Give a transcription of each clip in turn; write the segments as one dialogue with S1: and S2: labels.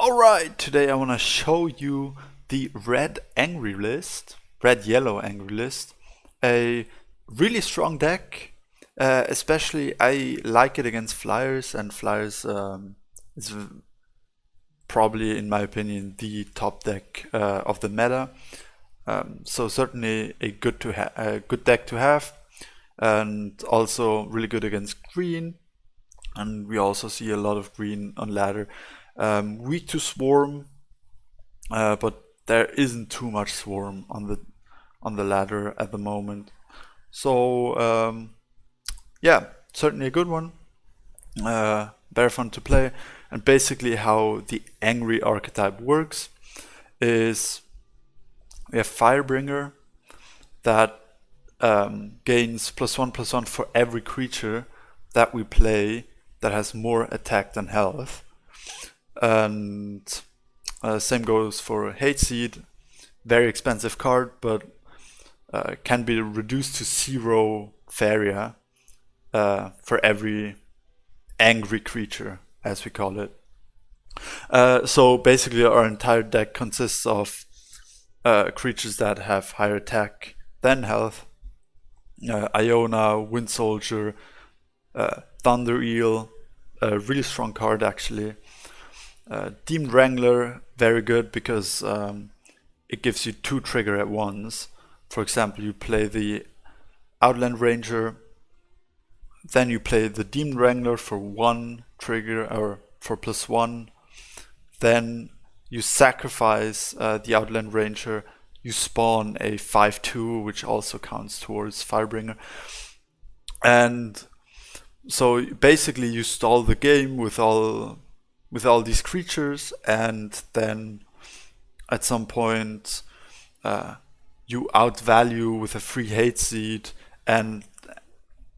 S1: Alright, today I want to show you the red-yellow angry list. A really strong deck, especially I like it against flyers, and flyers is probably, in my opinion, the top deck of the meta. So certainly a good deck to have, and also really good against green. And we also see a lot of green on ladder. Weak to swarm, but there isn't too much swarm on the ladder at the moment. So yeah, certainly a good one. Very fun to play. And basically how the angry archetype works is we have Firebringer that gains +1/+1 for every creature that we play that has more attack than health. And same goes for Hate Seed. Very expensive card, but can be reduced to 0 Faeria for every angry creature, as we call it. So basically our entire deck consists of creatures that have higher attack than health. Iona, Wind Soldier, Thunder Eel, a really strong card actually. Demon Wrangler, very good because it gives you 2 trigger at once. For example, you play the Outland Ranger, then you play the Demon Wrangler for 1 trigger or for +1. Then you sacrifice the Outland Ranger, you spawn a 5/2, which also counts towards Firebringer. And so basically you stall the game with all these creatures, and then at some point you outvalue with a free Hate Seed, and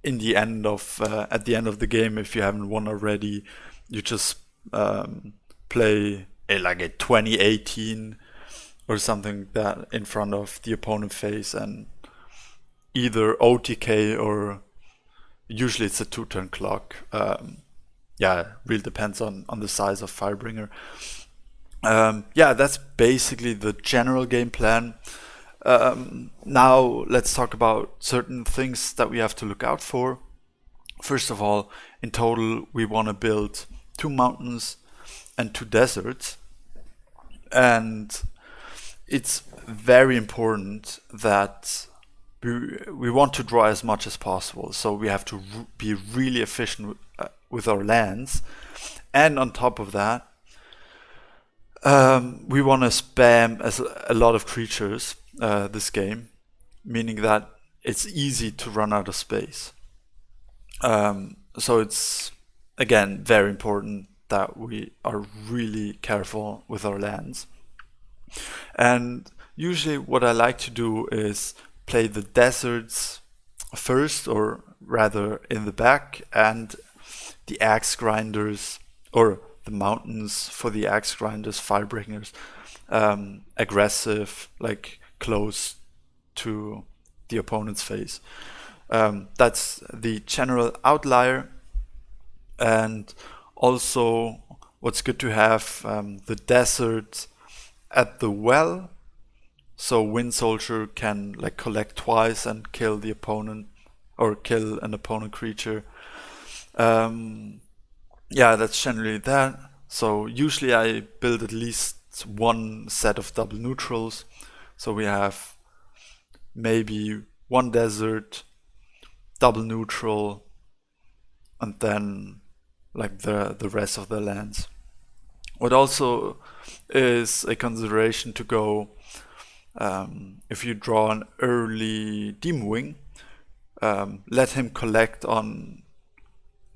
S1: in the end of at the end of the game, if you haven't won already, you just play like a 2018 or something that in front of the opponent face, and either OTK or usually it's a 2-turn clock. Yeah, really depends on the size of Firebringer. Yeah, that's basically the general game plan. Now let's talk about certain things that we have to look out for. First of all, in total we want to build 2 mountains and 2 deserts, and it's very important that we want to draw as much as possible, so we have to be really efficient with our lands. And on top of that, we want to spam a lot of creatures this game, meaning that it's easy to run out of space. So it's, again, very important that we are really careful with our lands. And usually what I like to do is play the deserts first, or rather in the back, and the axe grinders, or the mountains for the axe grinders, Firebringers, aggressive, like close to the opponent's face. That's the general outlier. And also what's good to have the desert at the well, so Wind Soldier can like collect twice and kill the opponent, or kill an opponent creature. Yeah, that's generally that. So usually I build at least 1 set of double neutrals. So we have maybe 1 desert, double neutral, and then like the rest of the lands. What also is a consideration to go, if you draw an early Demon Wing, let him collect on,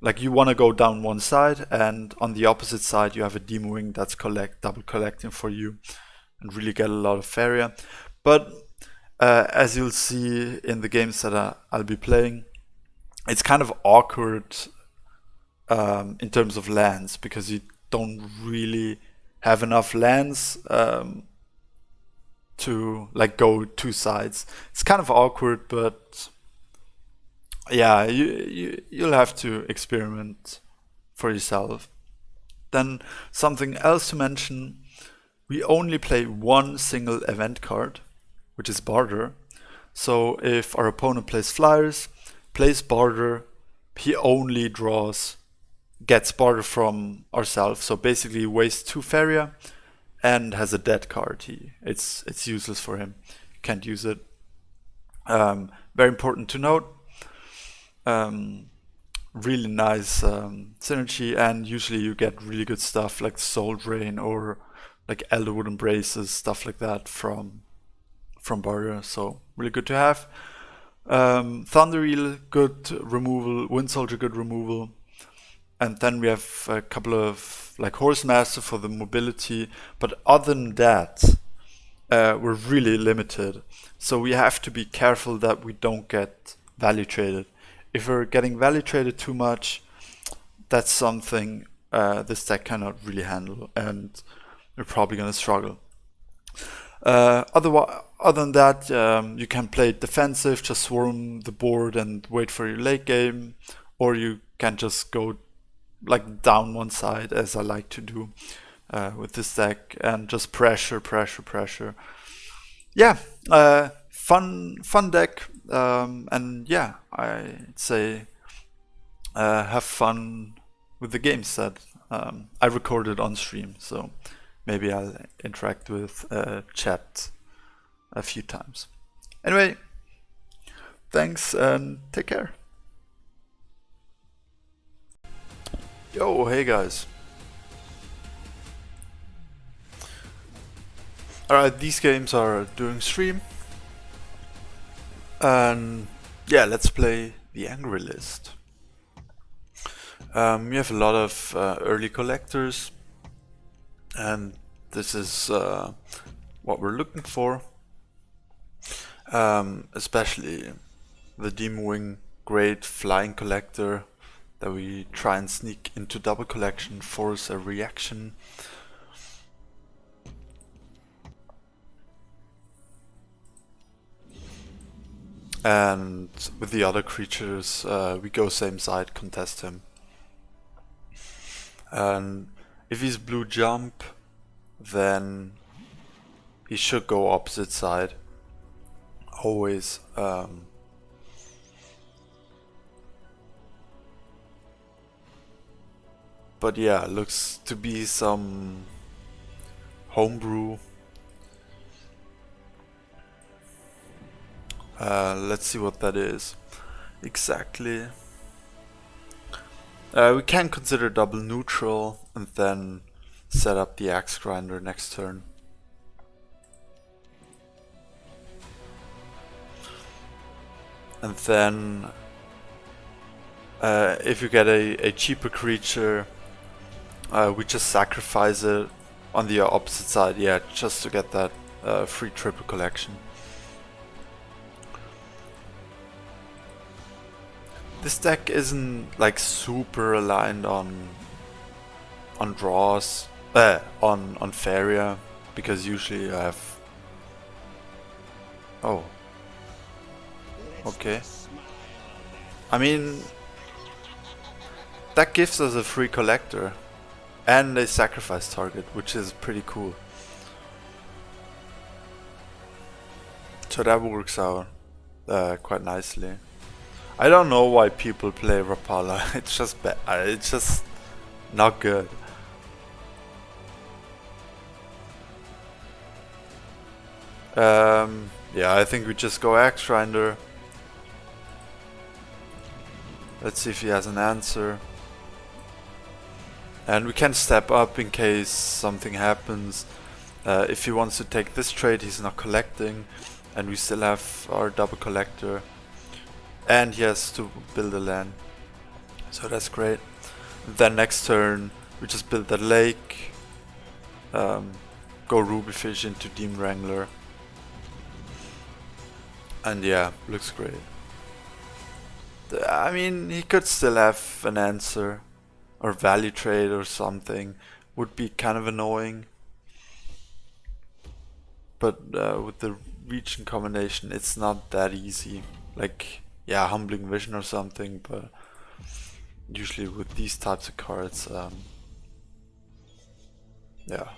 S1: like you want to go down one side, and on the opposite side you have a Demon Wing that's double collecting for you, and really get a lot of Faeria. But as you'll see in the games that I'll be playing, it's kind of awkward in terms of lands, because you don't really have enough lands to like go 2 sides. It's kind of awkward, but yeah, you'll have to experiment for yourself. Then something else to mention, we only play one single event card, which is Barter. So if our opponent plays Flyers, plays Barter, he only gets Barter from ourselves. So basically wastes 2 Faeria and has a dead card. It's useless for him. Can't use it. Very important to note. Really nice synergy, and usually you get really good stuff like Soul Drain or like Elderwood Embraces, stuff like that from Barter. So really good to have. Thunder Eel, good removal. Wind Soldier, good removal. And then we have a couple of like Horse Master for the mobility, but other than that, we're really limited. So we have to be careful that we don't get value traded. If we're getting value traded too much, that's something this deck cannot really handle, and we're probably gonna struggle. Other than that, you can play defensive, just swarm the board and wait for your late game, or you can just go like down one side, as I like to do with this deck, and just pressure. Yeah, fun deck, and yeah, I'd say have fun with the games that I recorded on stream, so maybe I'll interact with chat a few times. Anyway, thanks and take care. Yo, hey guys. Alright, these games are during stream. And yeah, let's play the Angry List. We have a lot of early collectors, and this is what we're looking for. Especially the Demon Wing Great Flying Collector that we try and sneak into double collection, force a reaction. And with the other creatures, we go same side, contest him. And if he's blue jump, then he should go opposite side. Always. But yeah, looks to be some homebrew. Let's see what that is exactly. We can consider double neutral and then set up the axe grinder next turn. And then if you get a cheaper creature, we just sacrifice it on the opposite side, yeah, just to get that free triple collection. This deck isn't like super aligned on draws, on Faeria, because usually I have. Oh. Okay. I mean, that gives us a free collector and a sacrifice target, which is pretty cool. So that works out quite nicely. I don't know why people play Rapala. It's just bad. It's just not good. Yeah, I think we just go Axe Grinder. Let's see if he has an answer. And we can step up in case something happens. If he wants to take this trade, he's not collecting. And we still have our double collector. And he has to build a land. So that's great. Then next turn, we just build that lake. Go Rubyfish into Demon Wrangler. And yeah, looks great. I mean, he could still have an answer. Or value trade or something. Would be kind of annoying. But with the region combination, it's not that easy. Like, yeah, Humbling Vision or something, but usually with these types of cards, Yeah.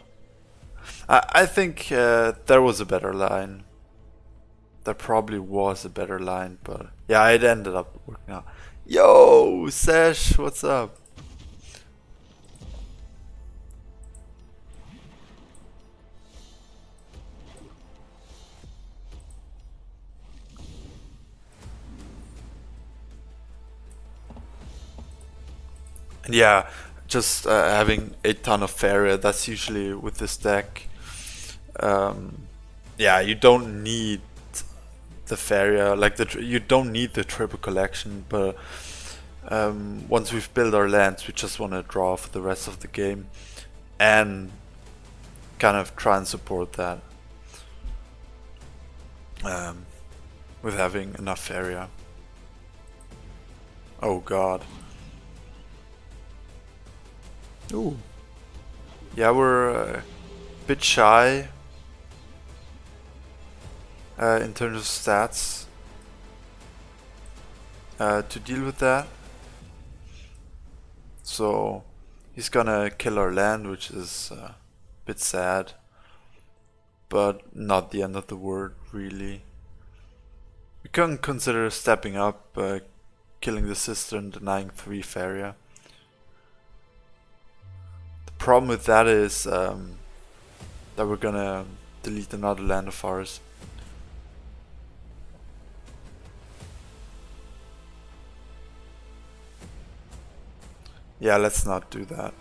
S1: I think there was a better line. There probably was a better line, but yeah, it ended up working out. Yo, Sesh, what's up? And yeah, just having a ton of Faeria, that's usually with this deck. Um, yeah, you don't need the Faeria, like you don't need the triple collection, but once we've built our lands, we just want to draw for the rest of the game and kind of try and support that um, with having enough area. Oh god. Ooh. Yeah, we're a bit shy in terms of stats to deal with that. So he's gonna kill our land, which is a bit sad, but not the end of the world, really. We can consider stepping up, killing the sister and denying 3 Faeria. The problem with that is that we're gonna delete another land of ours. Yeah, let's not do that.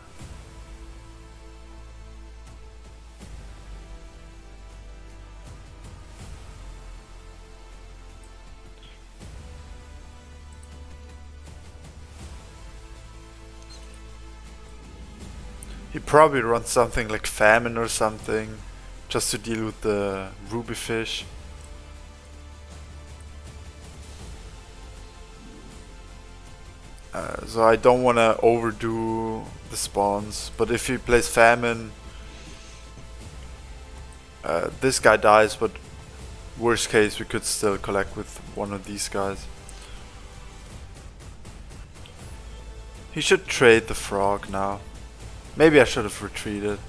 S1: He probably runs something like Famine or something, just to deal with the ruby fish. So I don't want to overdo the spawns, but if he plays Famine, this guy dies, but worst case we could still collect with one of these guys. He should trade the frog now. Maybe I should have retreated.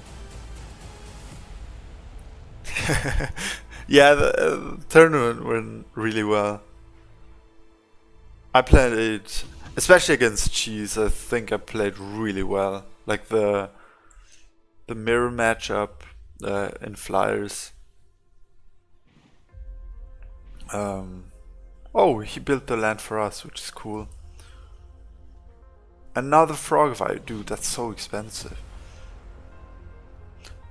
S1: Yeah, the tournament went really well. I played, especially against Cheese, I think I played really well. Like the mirror matchup in Flyers. Oh, he built the land for us, which is cool. Another frog fight, dude, that's so expensive.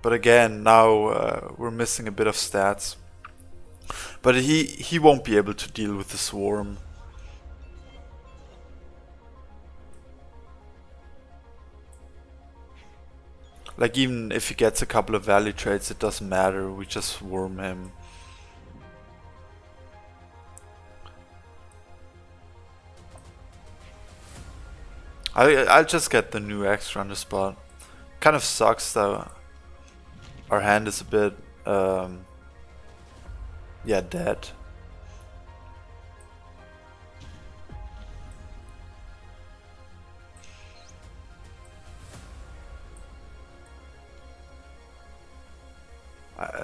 S1: But again, now we're missing a bit of stats. But he won't be able to deal with the swarm. Like even if he gets a couple of value trades, it doesn't matter, we just swarm him. I'll just get the new extra on the spot. Kind of sucks though. Our hand is a bit, yeah, dead.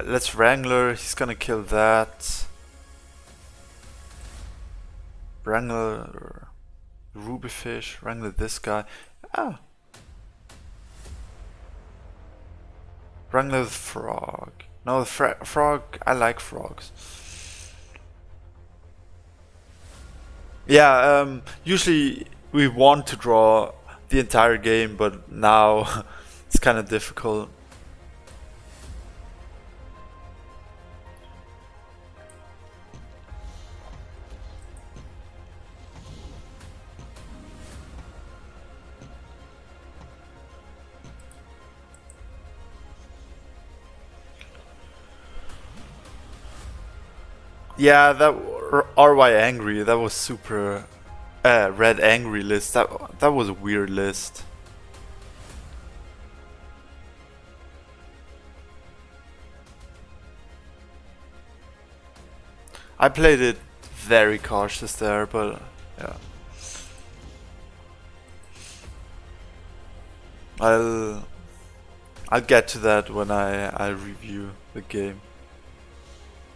S1: Let's Wrangler, he's gonna kill that. Wrangler, Rubyfish, Wrangler this guy. Ah. Wrangler the frog. No, the frog, I like frogs. Yeah, usually we want to draw the entire game, but now it's kind of difficult. Yeah, that RY Angry, that was super. Red Angry list, that was a weird list. I played it very cautious there, but yeah. I'll get to that when I review the game.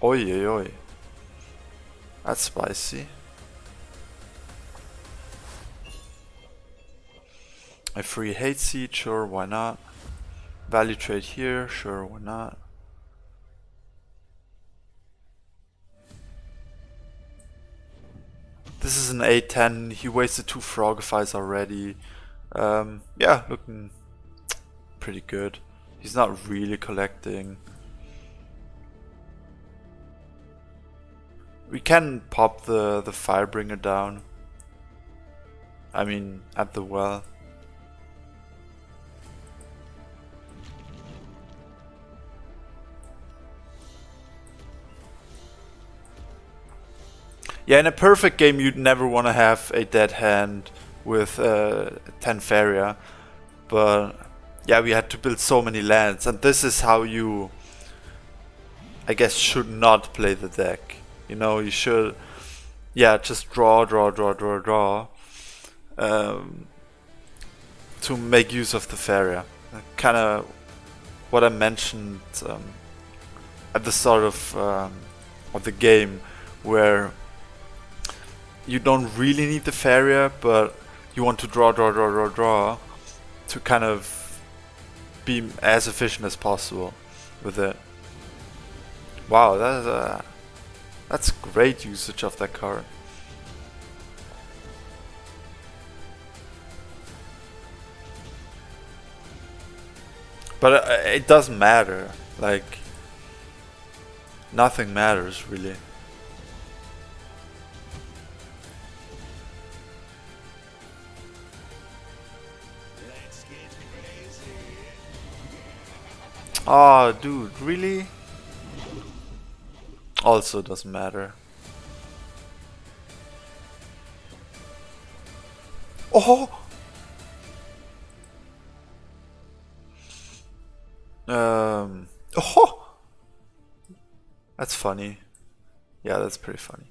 S1: Oi, oi, oi. That's spicy. A free hate seed, sure, why not? Value trade here, sure, why not? This is an 8-10, he wasted 2 Frogifies already. Yeah, looking pretty good. He's not really collecting. We can pop the Firebringer down. I mean, at the well. Yeah, in a perfect game you'd never want to have a dead hand with 10 Faeria. But yeah, we had to build so many lands, and this is how you, I guess, should not play the deck. You know, you should, yeah, just draw, to make use of the Faeria. Kind of what I mentioned at the start of the game, where you don't really need the Faeria, but you want to draw to kind of be as efficient as possible with it. Wow, that's great usage of that card. But it doesn't matter, like, nothing matters really. Oh, dude, really? Also doesn't matter. Oh! Oh! That's funny. Yeah, that's pretty funny.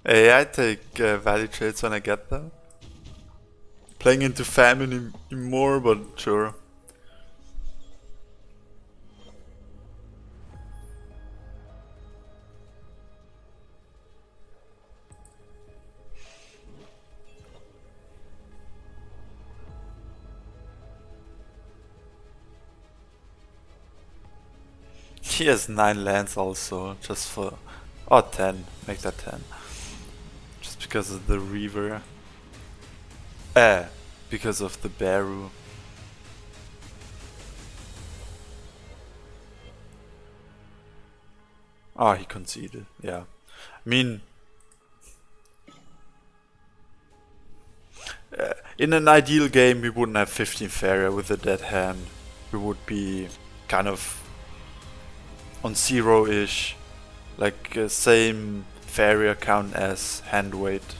S1: Hey, I take value trades when I get them. Playing into famine more, but sure. He has 9 lands also, just for... Oh, 10. Make that 10. Just because of the Reaver. Because of the Baru. Oh, he conceded, yeah. I mean... in an ideal game we wouldn't have 15 Faeria with a dead hand. We would be kind of on 0-ish. Like same Faeria count as hand weight.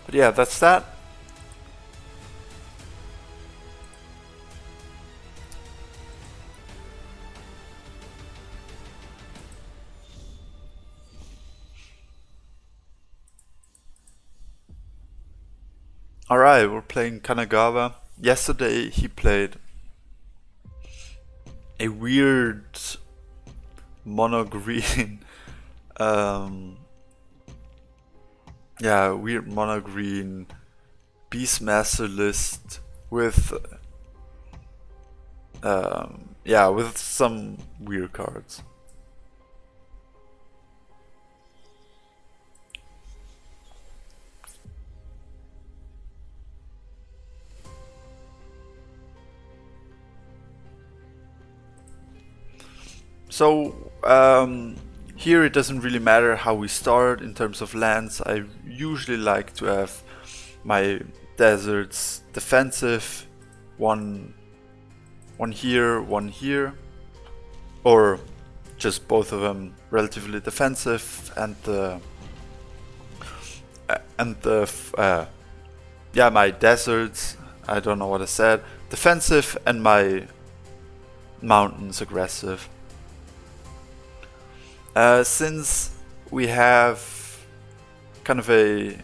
S1: But yeah, that's that. Alright, we're playing Kanagawa. Yesterday he played a weird mono green yeah, weird mono green Beastmaster list with yeah, with some weird cards. So here it doesn't really matter how we start in terms of lands. I usually like to have my deserts defensive, one here, one here, or just both of them relatively defensive, and yeah, my deserts, I don't know what I said, defensive, and my mountains aggressive. Since we have kind of a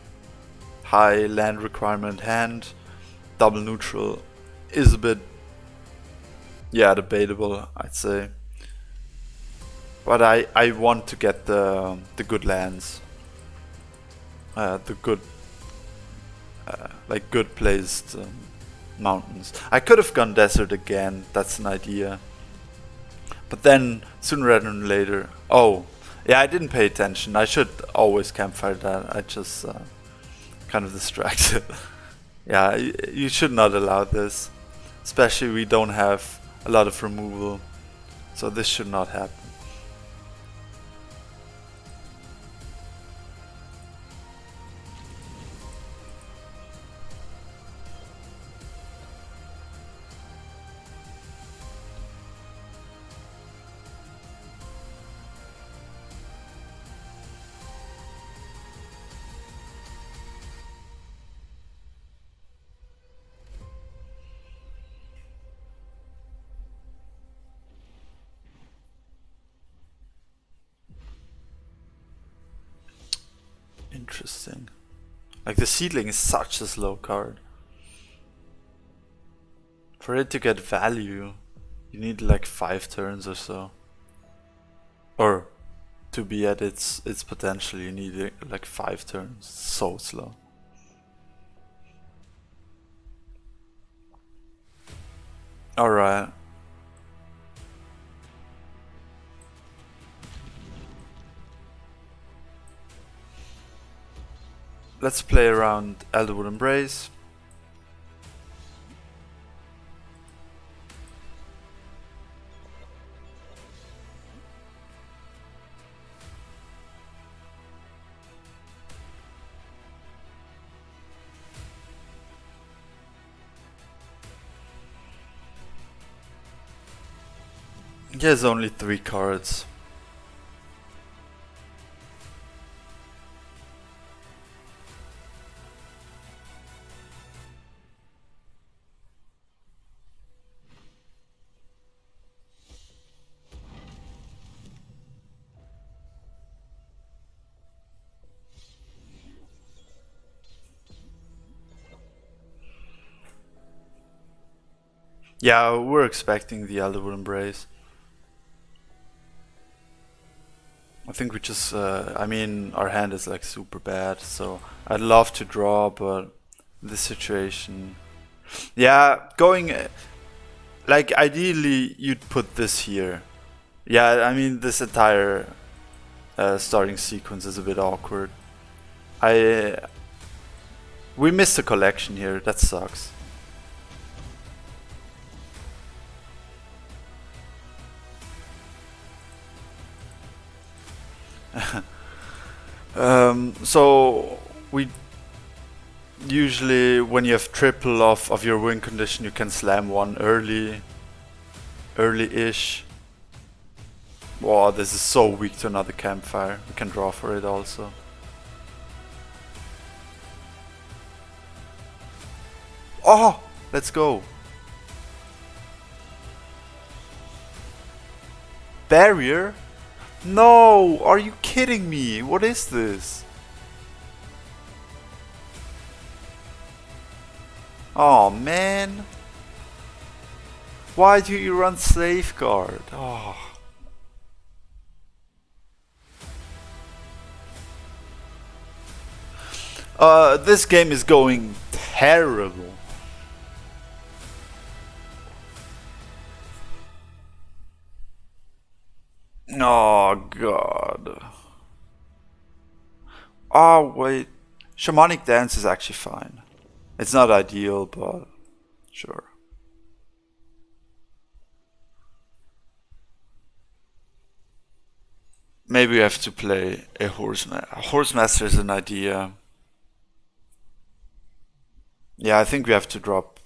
S1: high land requirement hand, double neutral is a bit, yeah, debatable, I'd say. But I want to get the good lands, the good, like good placed mountains. I could have gone desert again. That's an idea. But then sooner rather than later, oh yeah, I didn't pay attention. I should always campfire that. I just kind of distracted. Yeah, you should not allow this. Especially we don't have a lot of removal. So this should not happen. Interesting. Like the seedling is such a slow card. For it to get value, you need like 5 turns or so. Or to be at its potential, you need like 5 turns. So slow. Alright. Let's play around Elderwood Embrace. There's only 3 cards. Yeah, we're expecting the Elderwood Embrace. I think we just, I mean, our hand is like super bad, so I'd love to draw, but this situation. Yeah, going, like ideally you'd put this here. Yeah, I mean, this entire starting sequence is a bit awkward. We missed a collection here, that sucks. So we usually, when you have triple of your win condition, you can slam one early-ish. Wow, this is so weak to another campfire. We can draw for it also. Oh, let's go. Barrier? No, are you kidding me? What is this? Oh man. Why do you run safeguard? Oh. This game is going terrible. Oh god. Oh wait. Shamanic Dance is actually fine. It's not ideal, but sure. Maybe we have to play a Horse Master is an idea. Yeah, I think we have to drop.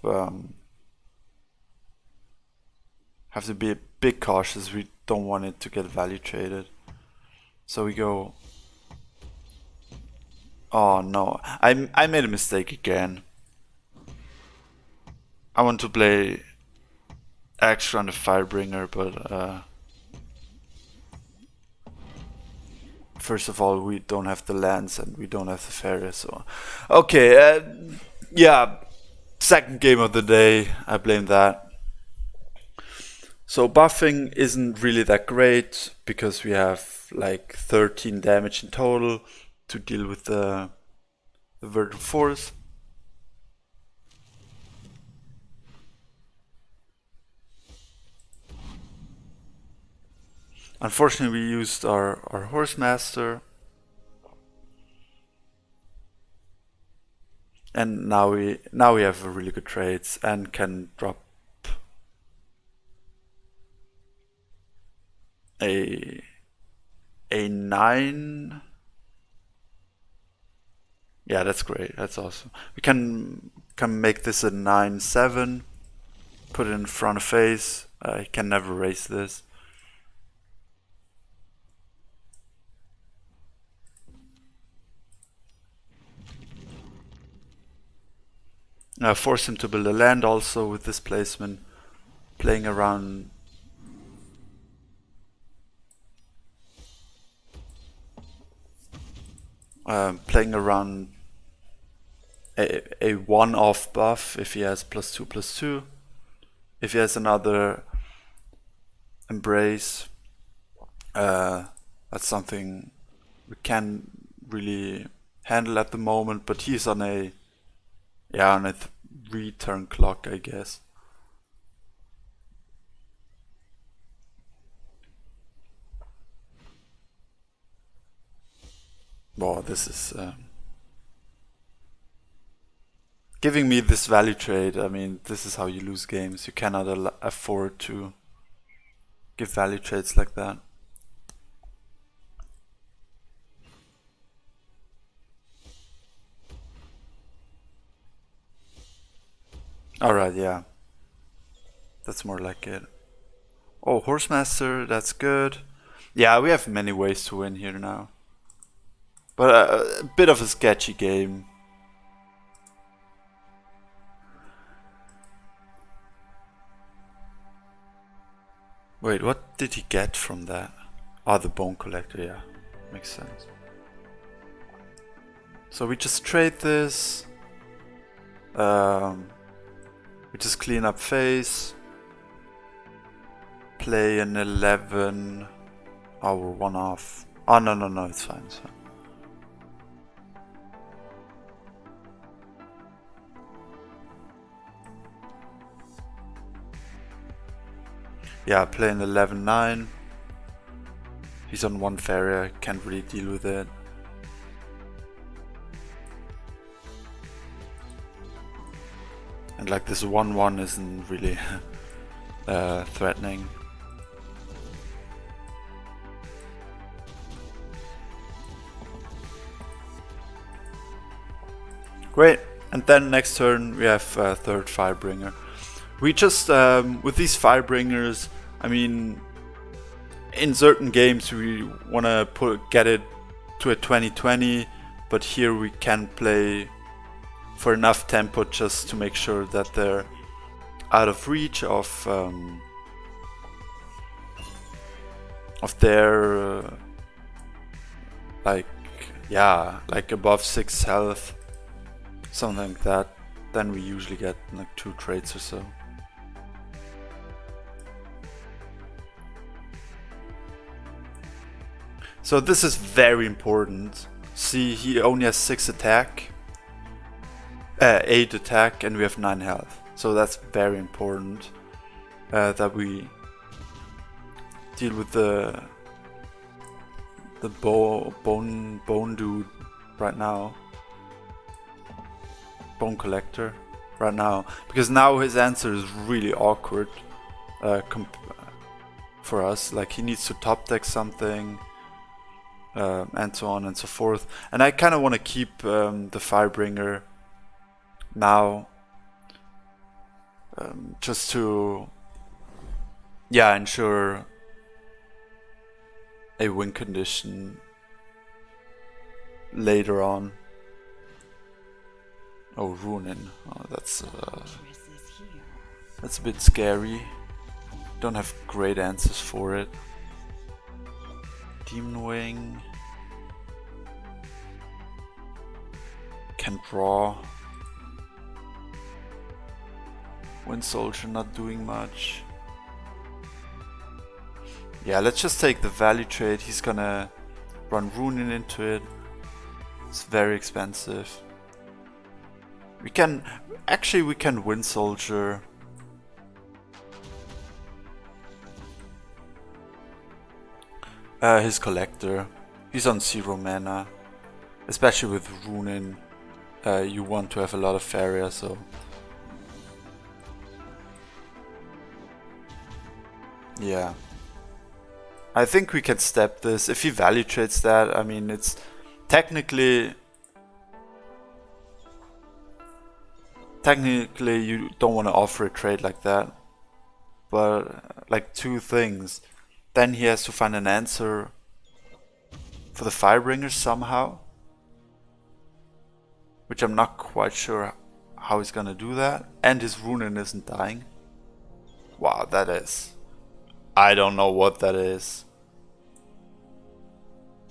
S1: Have to be a bit cautious. We don't want it to get value traded. So we go. Oh no, I made a mistake again. I want to play extra on the Firebringer, but First of all, we don't have the lands and we don't have the Faeria, so... Okay, yeah, second game of the day, I blame that. So buffing isn't really that great, because we have like 13 damage in total to deal with the Verdant Force. Unfortunately, we used our Horse Master. And now we have really good trades and can drop a 9. Yeah, that's great. That's awesome. We can make this a 9/7. Put it in front of face. I can never raise this. Force him to build a land also with this placement. Playing around. Playing around a one-off buff if he has +2/+2. If he has another Embrace, that's something we can really handle at the moment, but he's on a 3-turn clock, I guess. Wow, this is giving me this value trade. I mean, this is how you lose games. You cannot afford to give value trades like that. Alright, yeah. That's more like it. Oh, Horsemaster, that's good. Yeah, we have many ways to win here now. But a bit of a sketchy game. Wait, what did he get from that? Ah, the Bone Collector, yeah. Makes sense. So we just trade this. We just clean up face. Play an 11. Oh, we're one off. Oh, no, it's fine, it's fine. Yeah, play an 11/9. He's on one Faeria, can't really deal with it. And like this 1/1 isn't really threatening. Great, and then next turn we have third Firebringer. We just, with these Firebringers, I mean, in certain games we want to get it to a 20/20, but here we can play for enough tempo just to make sure that they're out of reach of their like above 6 health, something like that. Then we usually get like 2 trades or so. So this is very important. See, he only has 6 attack, 8 attack, and we have 9 health. So that's very important that we deal with the bone dude right now, Bone Collector right now, because now his answer is really awkward for us. Like he needs to top deck something. And so on and so forth. And I kind of want to keep the Firebringer now, just to ensure a win condition later on. Oh, Runin. Oh, that's a bit scary. Don't have great answers for it. Demon Wing. can draw. Wind Soldier not doing much. Yeah, let's just take the value trade. He's gonna run Runin into it. It's very expensive. We can Wind Soldier. His Collector. He's on 0 mana. Especially with Runin. You want to have a lot of Faeria, so. Yeah. I think we can step this. If he value trades that, I mean, it's technically you don't want to offer a trade like that. But like 2 things. Then he has to find an answer for the Firebringer somehow. Which I'm not quite sure how he's gonna do that. And his Runin isn't dying. Wow, that is... I don't know what that is.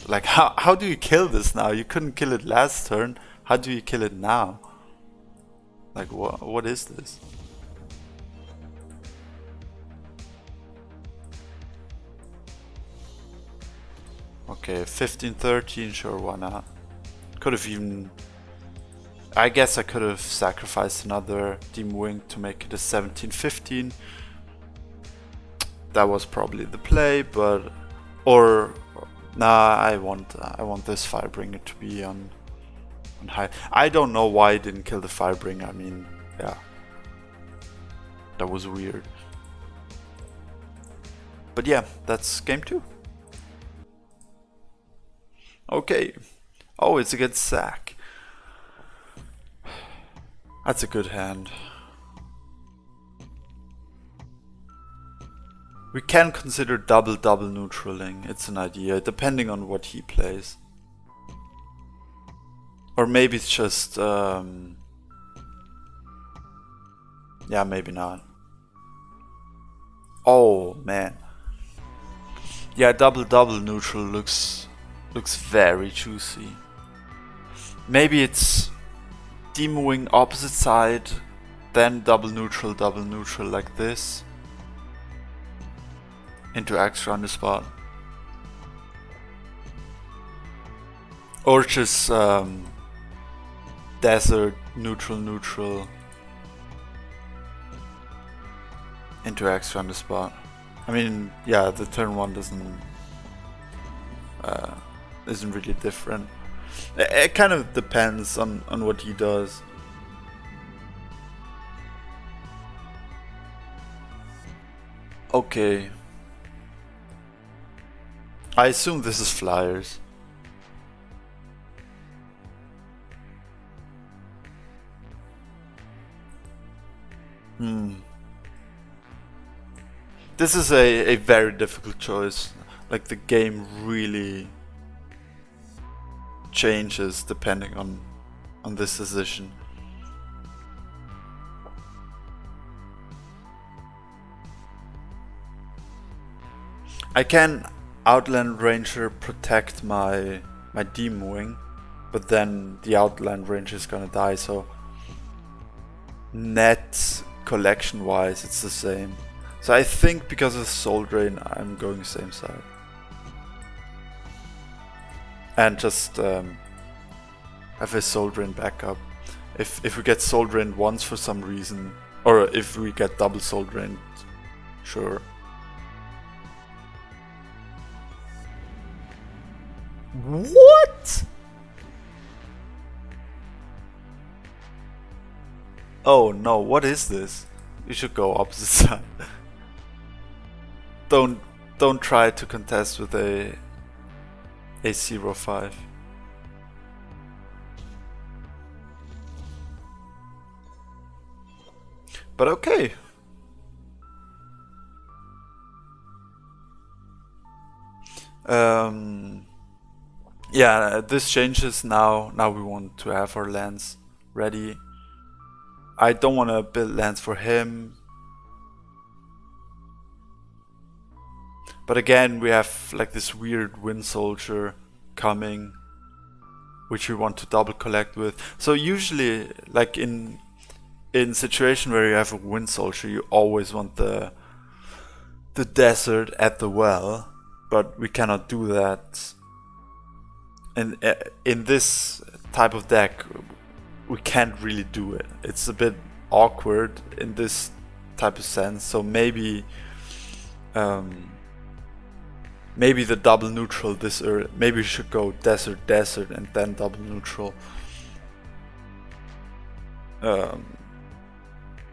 S1: Like, how do you kill this now? You couldn't kill it last turn. How do you kill it now? Like, what is this? Okay, 15-13, sure, why not? Could have even... I guess I could have sacrificed another Demon Wing to make it a 17-15. That was probably the play, but... Or... Nah, I want this Firebringer to be on high. I don't know why I didn't kill the Firebringer. I mean, yeah. That was weird. But yeah, that's game 2. Okay. Oh, it's against Zack. That's a good hand. We can consider double neutraling. It's an idea, depending on what he plays. Or maybe it's just... yeah, maybe not. Oh, man. Yeah, double neutral looks very juicy. Maybe it's Demon Wing opposite side, then double neutral like this. Into extra on the spot. Or just desert neutral into extra on the spot. I mean, yeah, the turn 1 isn't really different. It kind of depends on what he does. Okay. I assume this is Flyers. This is a very difficult choice. Like, the game really changes depending on this decision. I can Outland Ranger protect my Demon Wing, but then the Outland Ranger is gonna die, so net collection wise it's the same. So I think because of Soul Drain I'm going same side. And just have a Soul Drain backup. If we get Soul Drained once for some reason, or if we get double Soul Drained, sure. What? Oh no, what is this? You should go opposite side. Don't try to contest with a 0-5. But okay. Yeah, this changes now. Now we want to have our lands ready. I don't want to build lands for him. But again, we have like this weird Wind Soldier coming. which we want to double collect with. So usually, like in situation where you have a Wind Soldier, you always want the desert at the well, but we cannot do that. And in this type of deck, we can't really do it. It's a bit awkward in this type of sense. So maybe maybe the double neutral this early. Maybe we should go desert and then double neutral.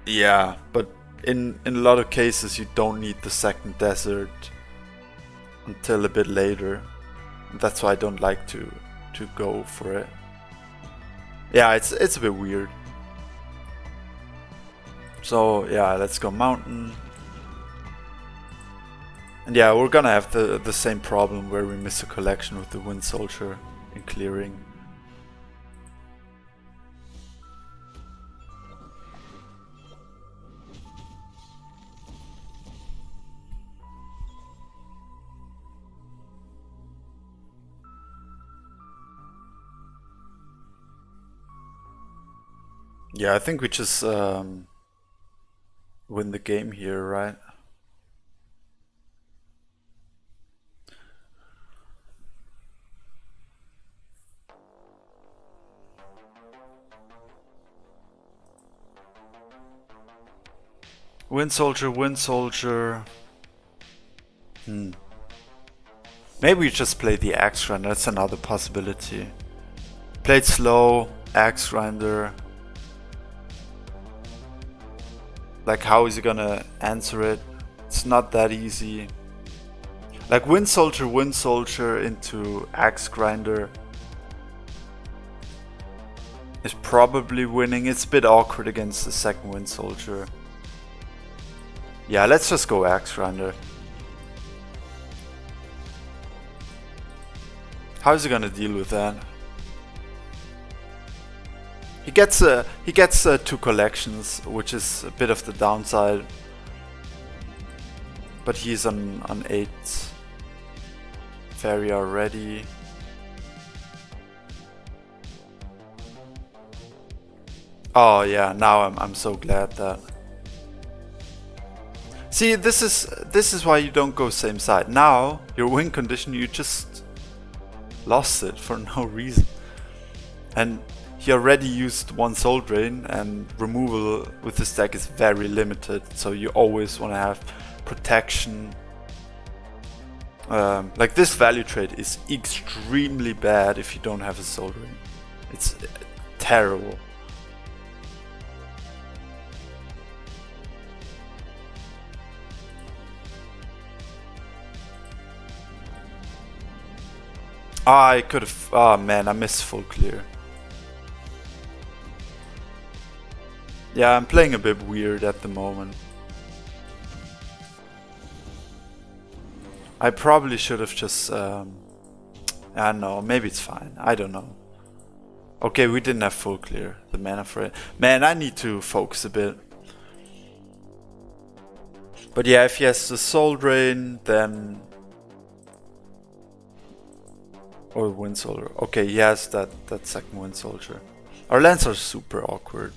S1: Yeah, but in a lot of cases you don't need the second desert until a bit later. That's why I don't like to go for it. Yeah, it's a bit weird. So yeah, let's go mountain. And yeah, we're gonna have the same problem where we miss a collection with the Wind Soldier in clearing. Yeah, I think we just win the game here, right? Wind Soldier, Wind Soldier. Maybe we just play the Axe Grinder, that's another possibility. Play it slow, Axe Grinder. Like, how is he gonna answer it? It's not that easy. Like, Wind Soldier into Axe Grinder is probably winning. It's a bit awkward against the second Wind Soldier. Yeah, let's just go Axe Grinder. How is he gonna deal with that? He gets 2 collections, which is a bit of the downside. But he's on 8 Faeria already. Oh yeah, now I'm so glad that. See, this is why you don't go same side. Now your win condition, you just lost it for no reason. And he already used 1 Soul Drain, and removal with this deck is very limited, so you always want to have protection. Like, this value trade is extremely bad if you don't have a Soul Drain. It's terrible. I could have. Oh man, I missed full clear. Yeah, I'm playing a bit weird at the moment. I probably should have just... I don't know, maybe it's fine. I don't know. Okay, we didn't have full clear. The mana for it. Man, I need to focus a bit. But yeah, if he has the Soul Drain, then... Or Wind Soldier. Okay, he has that second Wind Soldier. Our lands are super awkward.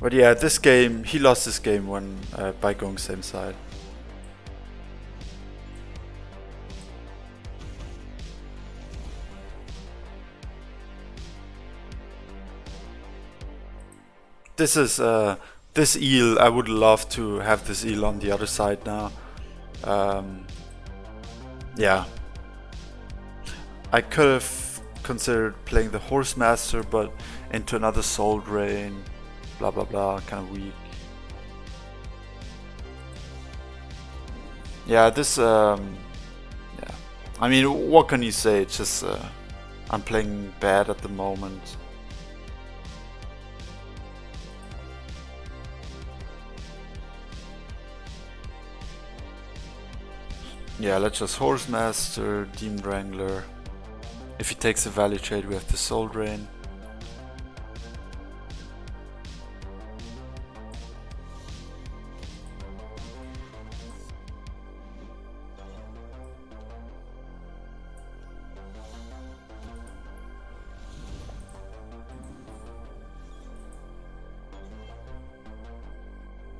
S1: But yeah, this game, he lost this game when by going same side. This is this eel. I would love to have this eel on the other side now. Yeah, I could have considered playing the Horse Master, but into another Soul Drain. Blah blah blah, kind of weak. Yeah, this yeah. I mean, what can you say? It's just I'm playing bad at the moment. Yeah, let's just Horse Master, Demon Wrangler. If he takes a value trade, we have the Soul Drain.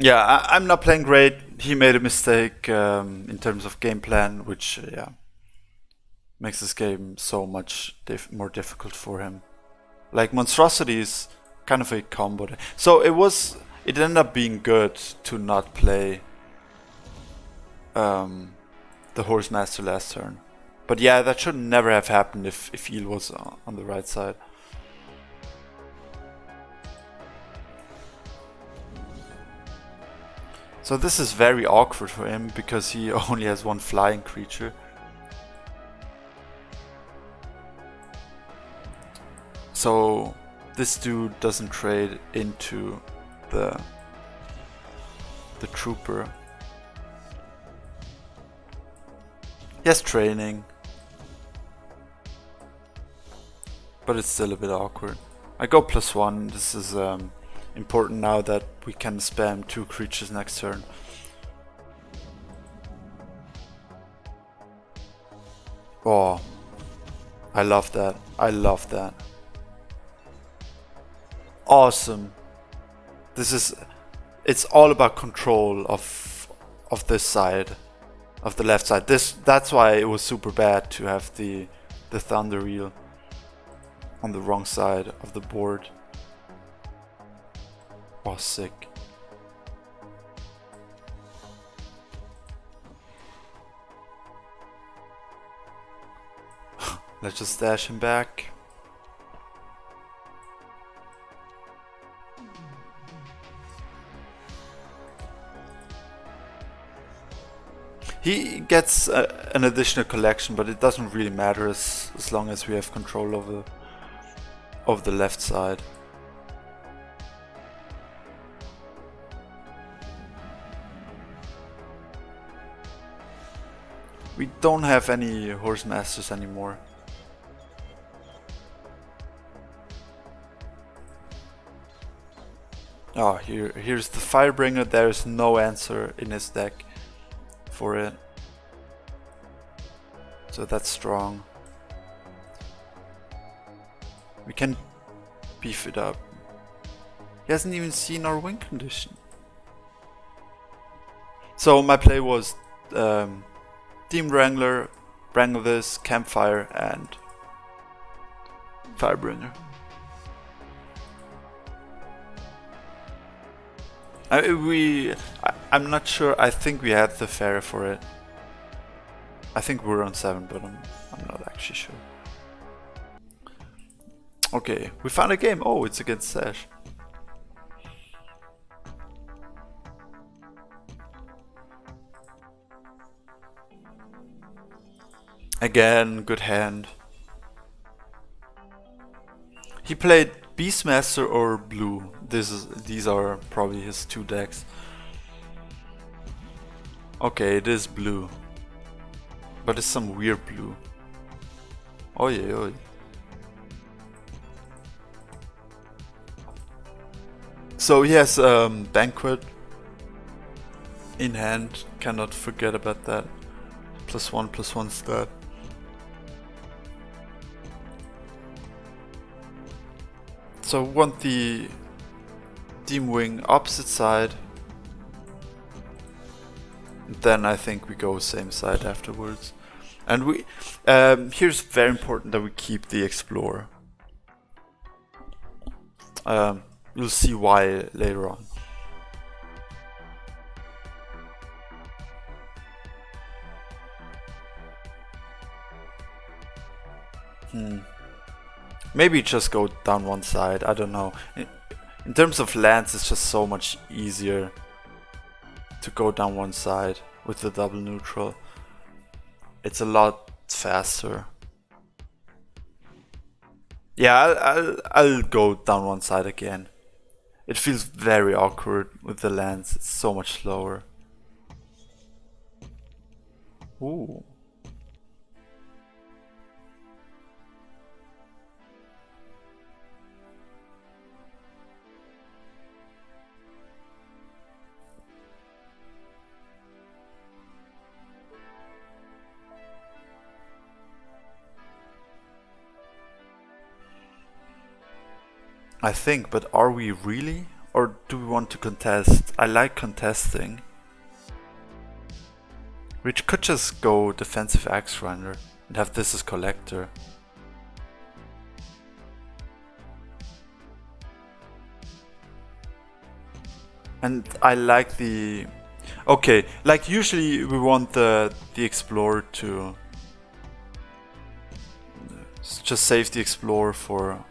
S1: Yeah, I'm not playing great. He made a mistake in terms of game plan, which yeah makes this game so much more difficult for him. Like Monstrosity is kind of a combo. So it ended up being good to not play the Horse Master last turn. But yeah, that should never have happened if Eel was on the right side. So this is very awkward for him because he only has one flying creature. So this dude doesn't trade into the trooper. He has training, but it's still a bit awkward. I go +1. This is important now that we can spam 2 creatures next turn. Oh, I love that. I love that. Awesome. It's all about control of this side, of the left side. That's why it was super bad to have the Thunder Eel on the wrong side of the board. Oh, sick. Let's just dash him back. He gets an additional collection, but it doesn't really matter as long as we have control of the left side. We don't have any Horse Masters anymore. Oh, here's the Firebringer. There's no answer in his deck for it. So that's strong. We can beef it up. He hasn't even seen our win condition. So my play was Demon Wrangler, Wrangle this, Campfire, and Firebringer. I'm not sure. I think we had the Faeria for it. I think we're on 7, but I'm not actually sure. Okay, we found a game. Oh, it's against Sash. Again, good hand. He played Beastmaster or Blue. These are probably his 2 decks. Okay, it is blue. But it's some weird blue. Oh yeah, oh yeah. So he has Banquet in hand. Cannot forget about that. +1/+1 stat. So want the Demon Wing opposite side. Then I think we go same side afterwards. And we here's very important that we keep the Explorer. You'll see why later on. Maybe just go down one side, I don't know. In terms of lands, it's just so much easier to go down one side with the double neutral. It's a lot faster. Yeah, I'll go down one side again. It feels very awkward with the lands, it's so much slower. Ooh. I think, but are we really Or do we want to contest? I like contesting. We could just go defensive axe grinder and have this as collector. And I like the... Okay, like usually we want the explorer to just save the explorer for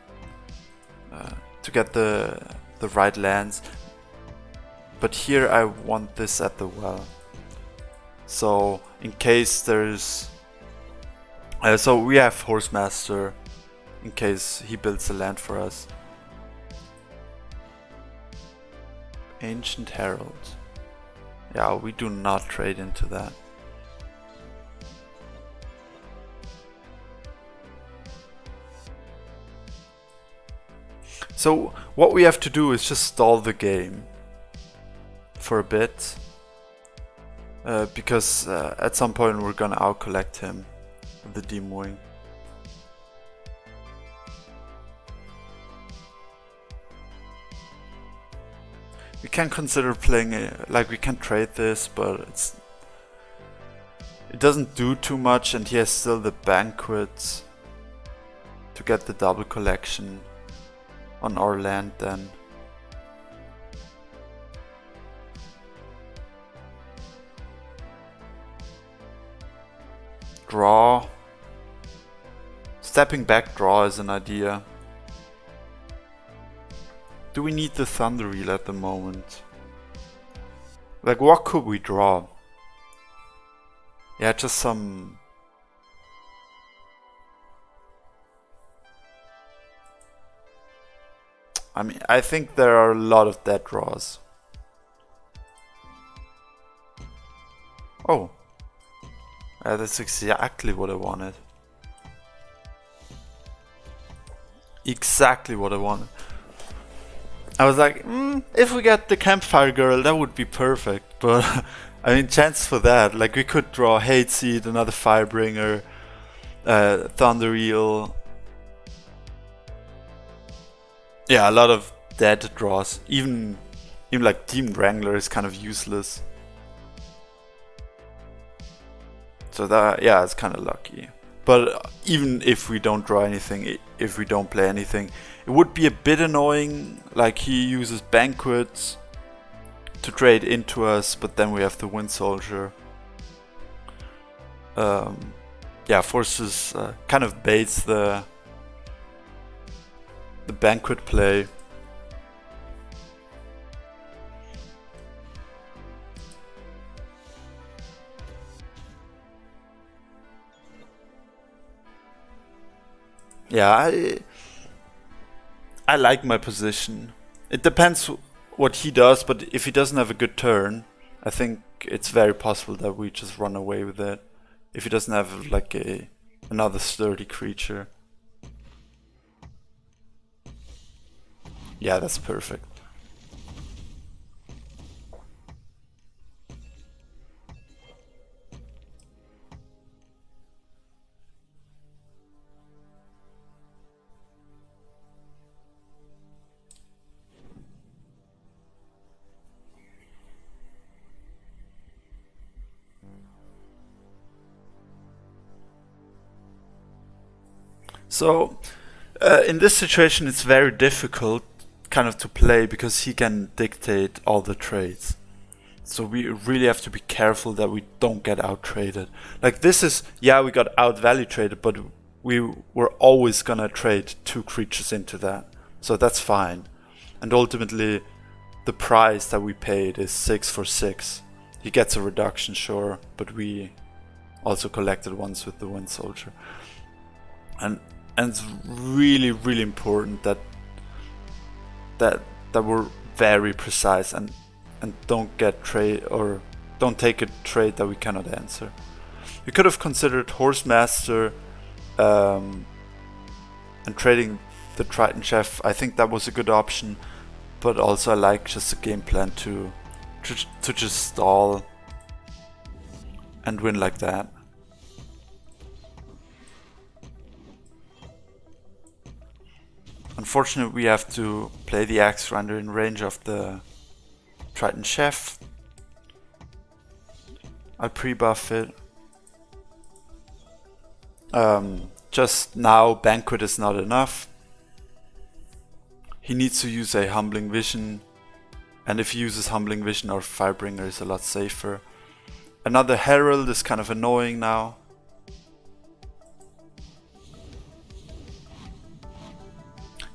S1: to get the right lands. But here I want this at the well. So in case there's so we have Horsemaster in case he builds a land for us. Ancient Herald. Yeah, we do not trade into that. So what we have to do is just stall the game for a bit. Because at some point we're gonna out-collect him with the Demon Wing. We can consider playing like we can trade this, but it doesn't do too much, and he has still the banquet to get the double collection on our land then. Draw. Stepping back draw is an idea. Do we need the Thunder Wheel at the moment? Like, what could we draw? Yeah, just some... I mean, I think there are a lot of dead draws. Oh. That's exactly what I wanted. Exactly what I wanted. I was like, if we get the Campfire Girl, that would be perfect. But, I mean, chance for that. Like, we could draw Hate Seed, another Firebringer, Thunder Eel. Yeah, a lot of dead draws. Even like Demon Wrangler is kind of useless. So that, yeah, it's kind of lucky. But even if we don't draw anything, if we don't play anything, it would be a bit annoying. Like, he uses Banquets to trade into us, but then we have the Wind Soldier. Yeah, forces kind of baits the Banquet play. Yeah, I like my position. It depends what he does, but if he doesn't have a good turn, I think it's very possible that we just run away with it. If he doesn't have like another sturdy creature. Yeah, that's perfect. So, in this situation it's very difficult kind of to play because he can dictate all the trades. So we really have to be careful that we don't get out-traded. Like, this is, yeah, we got out-value traded, but we were always gonna trade 2 creatures into that. So that's fine. And ultimately, the price that we paid is 6 for 6. He gets a reduction, sure, but we also collected ones with the Wind Soldier. And it's really, really important that we're very precise and don't get trade or don't take a trade that we cannot answer. We could have considered Horsemaster and trading the Triton Chef. I think that was a good option, but also I like just the game plan to just stall and win like that. Unfortunately, we have to play the axe runner in range of the Triton Chef. I'll pre-buff it. Just now, Banquet is not enough. He needs to use a Humbling Vision, and if he uses Humbling Vision, our Firebringer is a lot safer. Another Herald is kind of annoying now.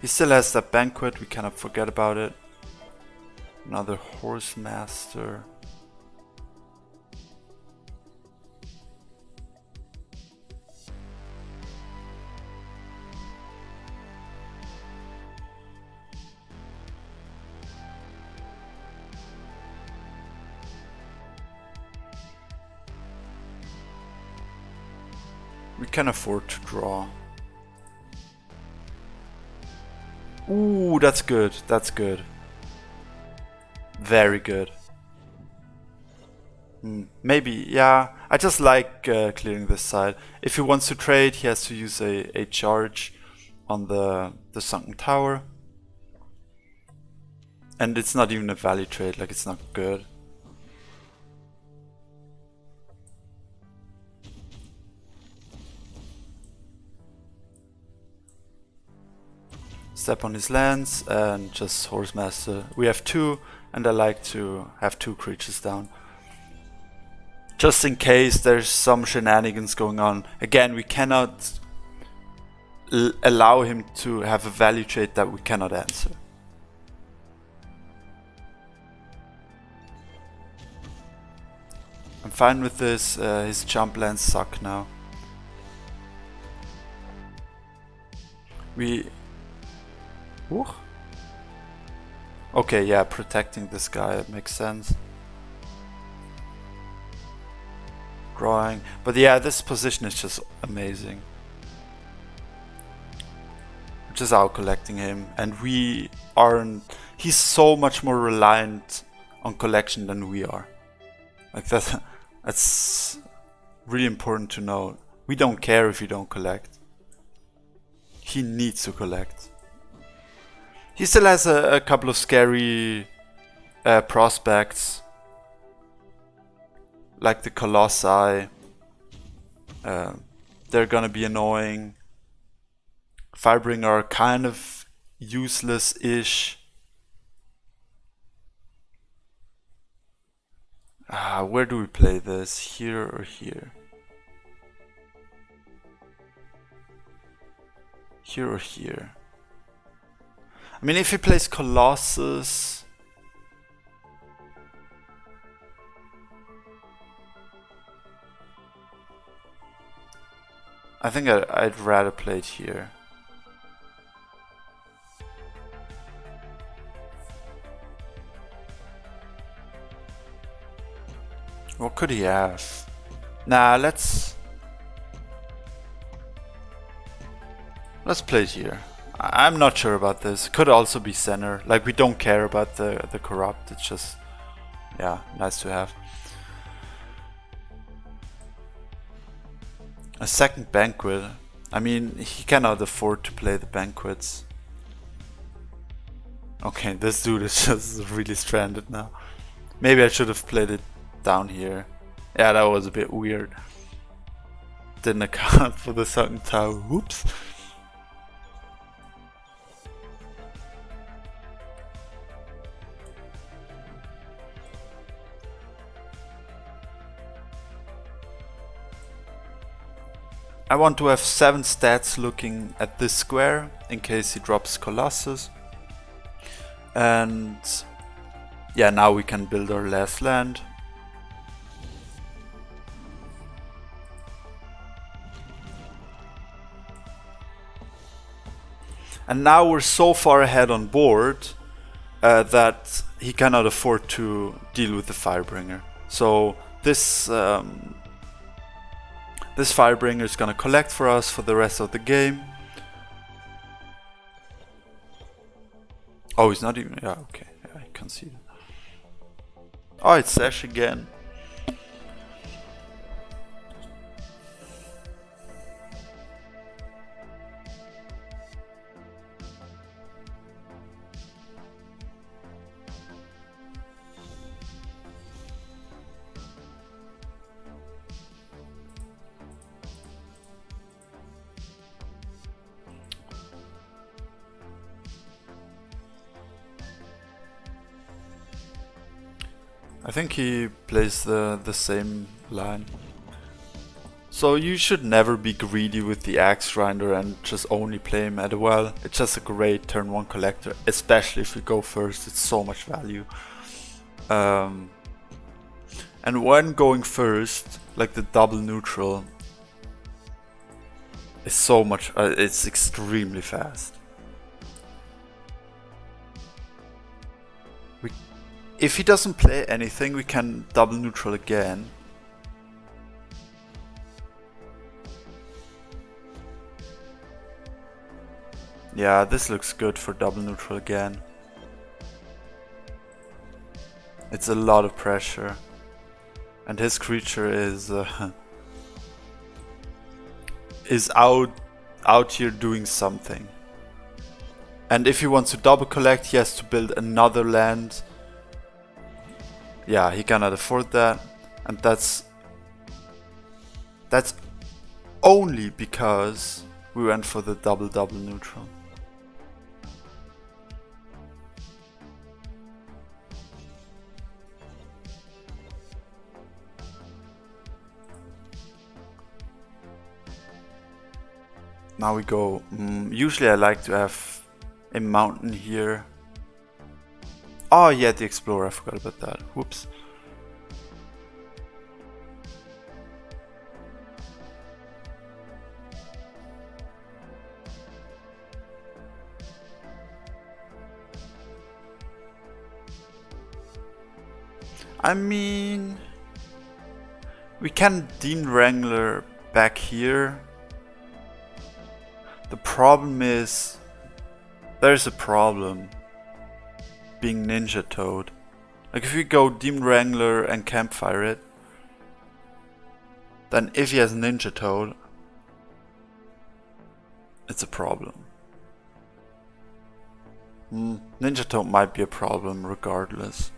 S1: He still has that Banquet, we cannot forget about it. Another Horse Master. We can afford to draw. Ooh, that's good. That's good. Very good. Maybe, yeah. I just like clearing this side. If he wants to trade, he has to use a charge on the Sunken Tower. And it's not even a value trade, like it's not good. Step on his lands and just Horsemaster. We have 2, and I like to have 2 creatures down. Just in case there's some shenanigans going on. Again, we cannot allow him to have a value trade that we cannot answer. I'm fine with this. His jump lands suck now. Ooh. Okay, yeah, protecting this guy makes sense. Drawing. But yeah, this position is just amazing. We're just out collecting him, and we aren't. He's so much more reliant on collection than we are. Like that's really important to know. We don't care if you don't collect. He needs to collect. He still has a couple of scary prospects, like the Colossi. They're gonna be annoying. Firebringer are kind of useless-ish. Where do we play this? Here or here? Here or here? I mean, if he plays Colossus... I think I'd rather play it here. What could he have? Nah, let's play it here. I'm not sure about this. Could also be center. Like, we don't care about the corrupt. It's just, yeah, nice to have. A second banquet. I mean, he cannot afford to play the banquets. Okay, this dude is just really stranded now. Maybe I should have played it down here. Yeah, that was a bit weird. Didn't account for the Sunken Tower. Whoops. I want to have 7 stats looking at this square in case he drops Colossus. And yeah, now we can build our last land. And now we're so far ahead on board that he cannot afford to deal with the Firebringer. So this this Firebringer is gonna collect for us for the rest of the game. Oh, he's not even. Yeah, okay. Yeah, I can see that. Oh, it's Sash again. I think he plays the same line. So you should never be greedy with the Axe Grinder and just only play him at a well. It's just a great turn 1 collector, especially if you go first, it's so much value. And when going first, like the double neutral, is so much, it's extremely fast. If he doesn't play anything, we can double neutral again. Yeah, this looks good for double neutral again. It's a lot of pressure. And his creature is out here doing something. And if he wants to double collect, he has to build another land. Yeah, he cannot afford that. And that's only because we went for the double neutral. Now we go, usually I like to have a mountain here. Oh yeah, the Explorer, I forgot about that, whoops. I mean, we can Demon Wrangler back here. The problem is, there's a problem being Ninja Toad. Like if we go Demon Wrangler and Campfire it, then if he has Ninja Toad, it's a problem. Ninja Toad might be a problem regardless.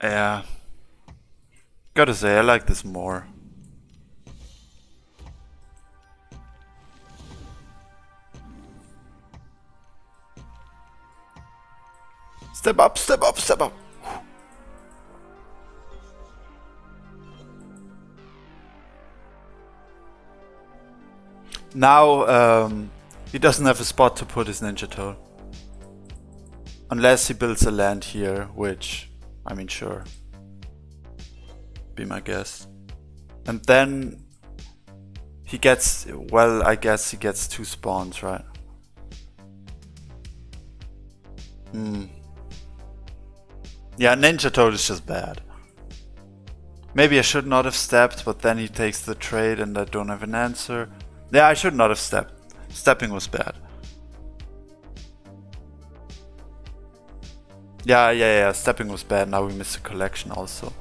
S1: Yeah, gotta say I like this more. Step up, step up, step up. Now he doesn't have a spot to put his Ninja Toad. Unless he builds a land here, which, I mean, sure. Be my guess. And then he gets, well, I guess he gets 2 spawns, right? Yeah, Ninja Toad is just bad. Maybe I should not have stepped, but then he takes the trade and I don't have an answer. Yeah, I should not have stepped. Stepping was bad. Yeah, stepping was bad. Now we missed a collection also.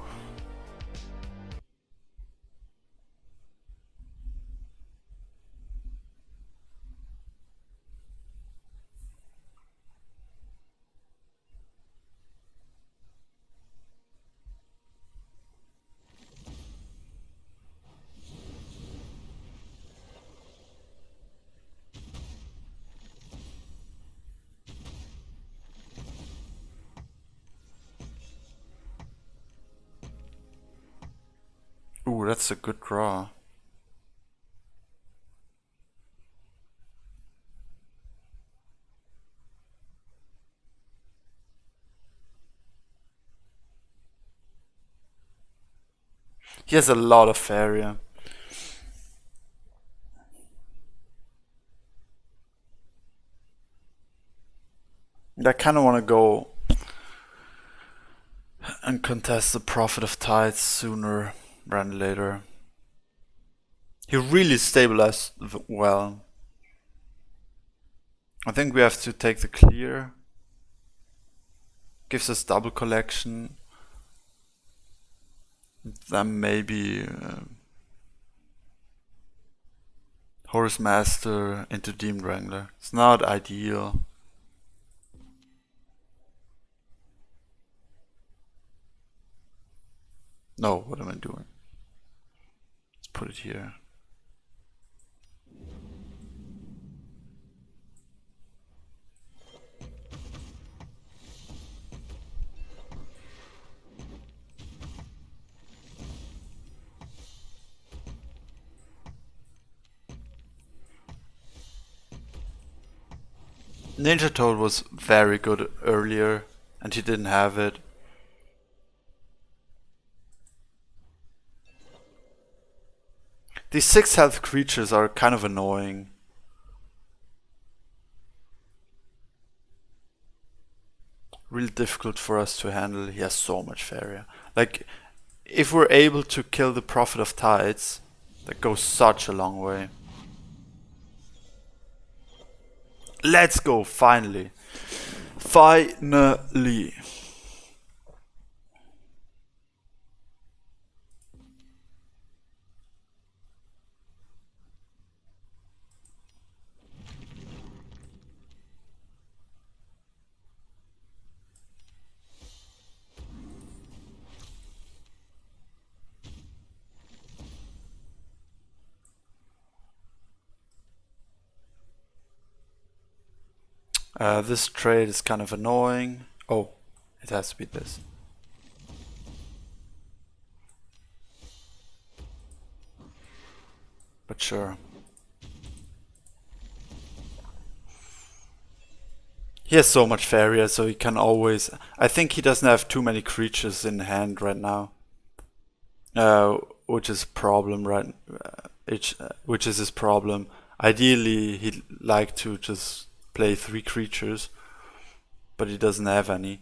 S1: Ooh, that's a good draw. He has a lot of Faeria. I kind of want to go and contest the Prophet of Tides sooner rather than later. He really stabilized well. I think we have to take the clear. Gives us double collection. Then maybe Horse Master into Demon Wrangler. It's not ideal. No, what am I doing? Let's put it here. Ninja Toad was very good earlier, and he didn't have it. These 6 health creatures are kind of annoying. Really difficult for us to handle. He has so much Faeria. Like, if we're able to kill the Prophet of Tides, that goes such a long way. Let's go, finally. Finally. This trade is kind of annoying. Oh, it has to be this. But sure. He has so much Faeria, so he can always... I think he doesn't have too many creatures in hand right now. Which is a problem, right? Which is his problem. Ideally, he'd like to just play 3 creatures, but he doesn't have any.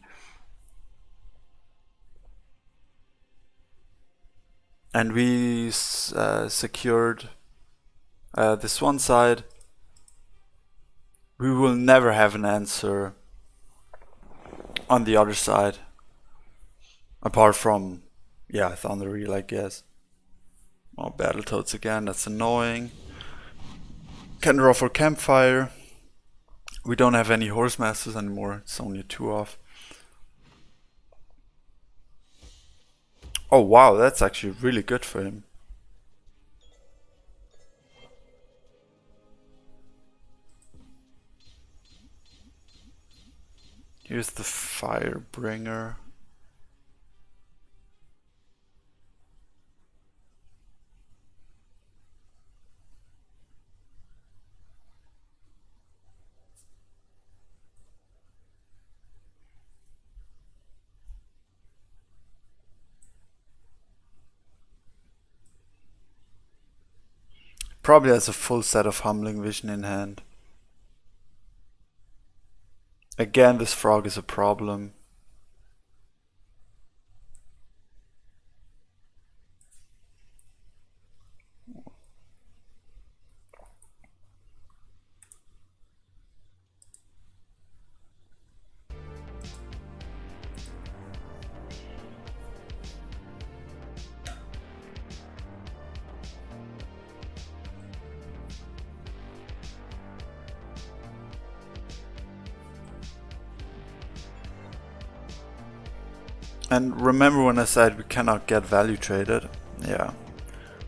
S1: And we secured this one side. We will never have an answer on the other side. Apart from, yeah, Thunderreel, I guess. Oh, Battletoads again, that's annoying. Can draw for Campfire. We don't have any Horse Masters anymore, it's only 2 off. Oh wow, that's actually really good for him. Here's the Firebringer. Probably has a full set of Humbling Vision in hand. Again, this frog is a problem. And remember when I said we cannot get value traded? Yeah.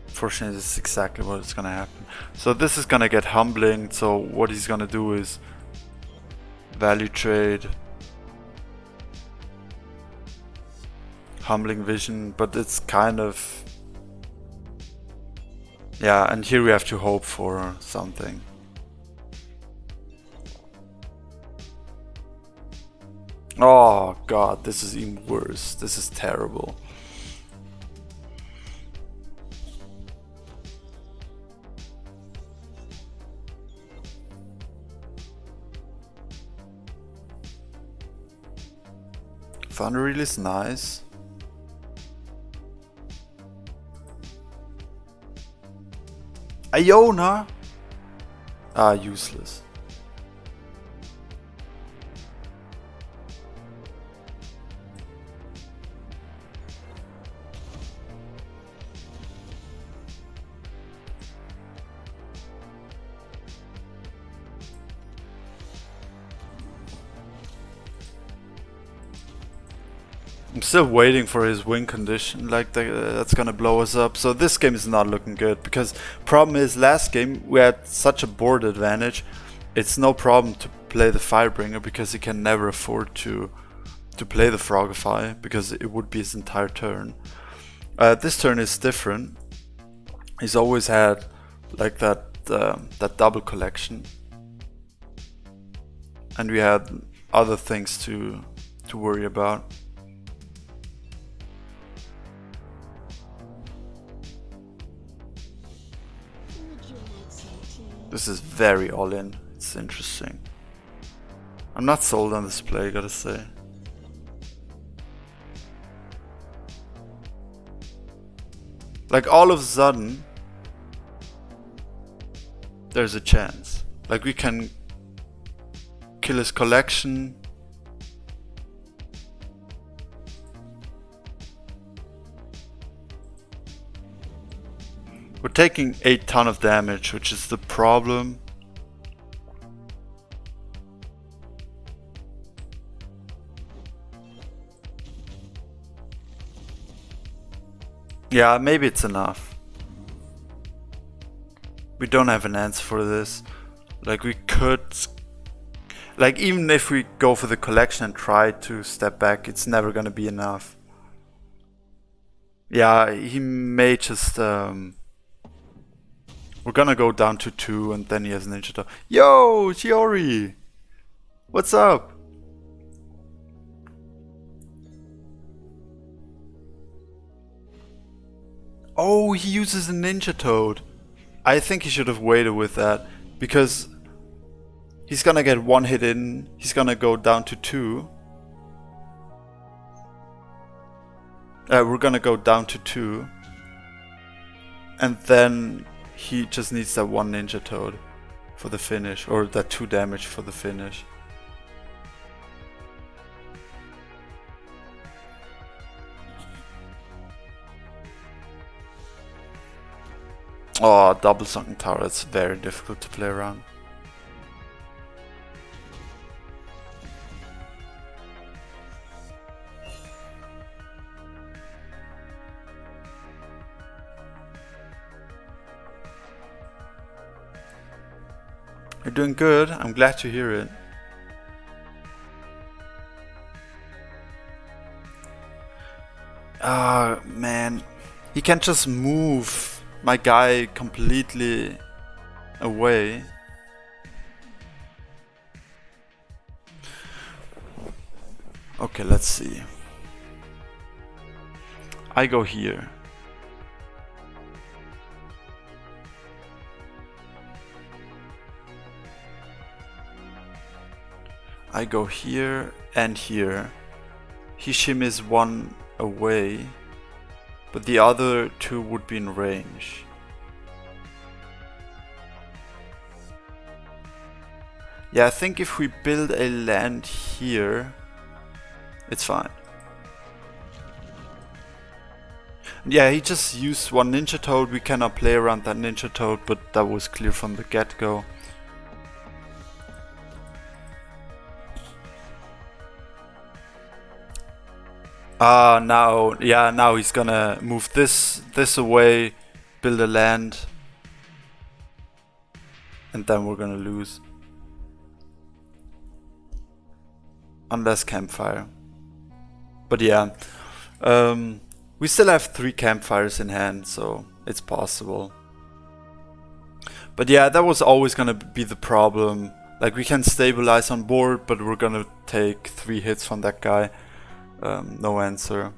S1: Unfortunately, this is exactly what is gonna happen. So this is gonna get humbling, so what he's gonna do is value trade, Humbling Vision, but it's kind of... Yeah, and here we have to hope for something. Oh god, this is even worse. This is terrible. Thunderreel is nice. Iona? Ah, useless. I'm still waiting for his win condition, like that's gonna blow us up. So this game is not looking good, because problem is last game we had such a board advantage. It's no problem to play the Firebringer because he can never afford to play the Frogify, because it would be his entire turn. This turn is different. He's always had like that double collection, and we had other things to worry about. This is very all-in. It's interesting. I'm not sold on this play, gotta say. Like all of a sudden, there's a chance. Like we can kill his collection. We're taking 8 ton of damage, which is the problem. Yeah, maybe it's enough. We don't have an answer for this. Like we could... Like even if we go for the collection and try to step back, it's never gonna be enough. Yeah, he may just... We're gonna go down to 2 and then he has an Ninja Toe. Yo, Shiori! What's up? Oh, he uses a Ninja Toad. I think he should have waited with that, because he's gonna get 1 hit in, he's gonna go down to 2. We're gonna go down to 2. And then he just needs that 1 Ninja Toad for the finish, or that 2 damage for the finish. Oh, double sunken tower, that's very difficult to play around. You're doing good, I'm glad to hear it. Ah, man. He can't just move my guy completely away. Okay, let's see. I go here. I go here and here. He shimmies 1 away, but the other 2 would be in range. Yeah, I think if we build a land here, it's fine. Yeah, he just used 1 Ninja Toad. We cannot play around that Ninja Toad, but that was clear from the get-go. Now he's gonna move this away, build a land, and then we're gonna lose. Unless campfire. But yeah, we still have 3 campfires in hand, so it's possible. But yeah, that was always gonna be the problem. Like we can stabilize on board, but we're gonna take 3 hits from that guy. No answer.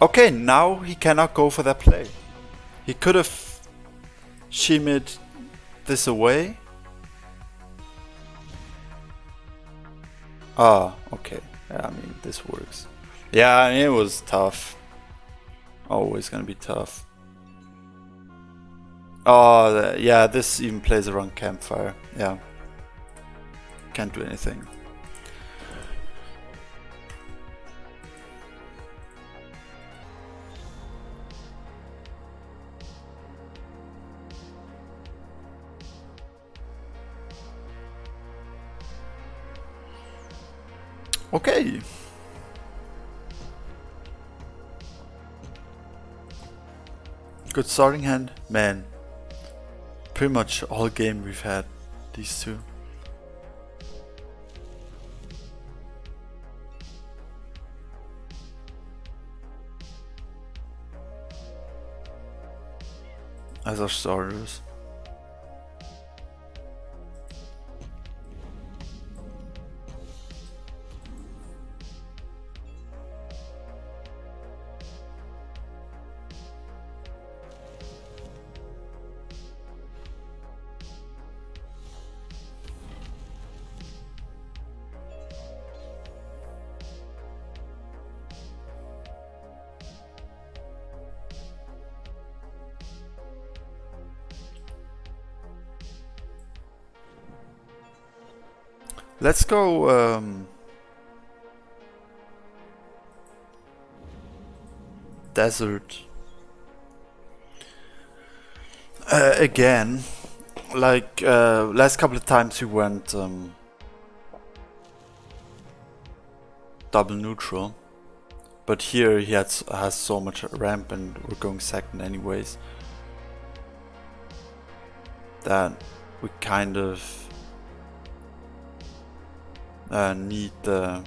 S1: Okay, now he cannot go for that play. He could have shimmied this away. Ah, okay. Yeah, I mean, this works. Yeah, I mean, it was tough. Always gonna be tough. Oh, yeah, this even plays around campfire. Yeah. Can't do anything. Okay. Good starting hand. Man, pretty much all game we've had these two. As our starters. Let's go desert. Again, like last couple of times we went double neutral, but here he has so much ramp and we're going second anyways that we kind of need the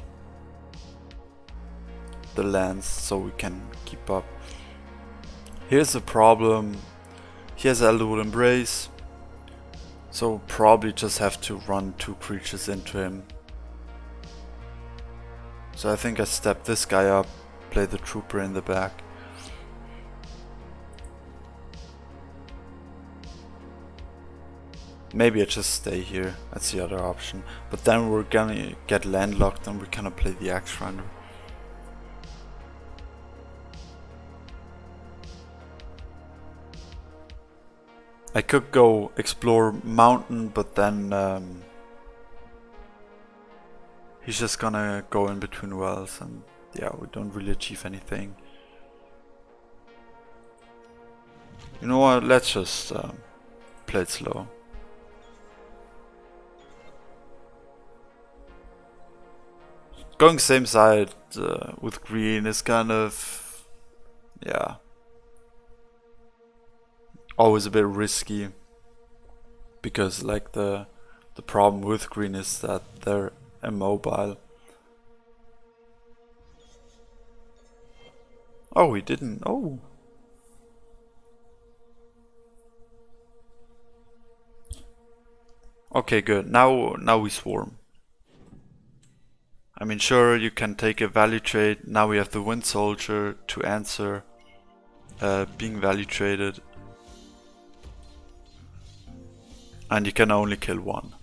S1: lands so we can keep up. Here's the problem. He has Elderwood Embrace, so probably just have to run 2 creatures into him. So I think I step this guy up, play the Trooper in the back. Maybe I just stay here, that's the other option. But then we're gonna get landlocked and we cannot play the Axe Runner. I could go explore mountain, but then he's just gonna go in between wells and yeah, we don't really achieve anything. You know what, let's just play it slow. Going same side with green is kind of, yeah, always a bit risky, because like the problem with green is that they're immobile. Oh, he didn't. Oh. Okay, good. Now we swarm. I mean, sure, you can take a value trade. Now we have the Wind Soldier to answer being value traded. And you can only kill one.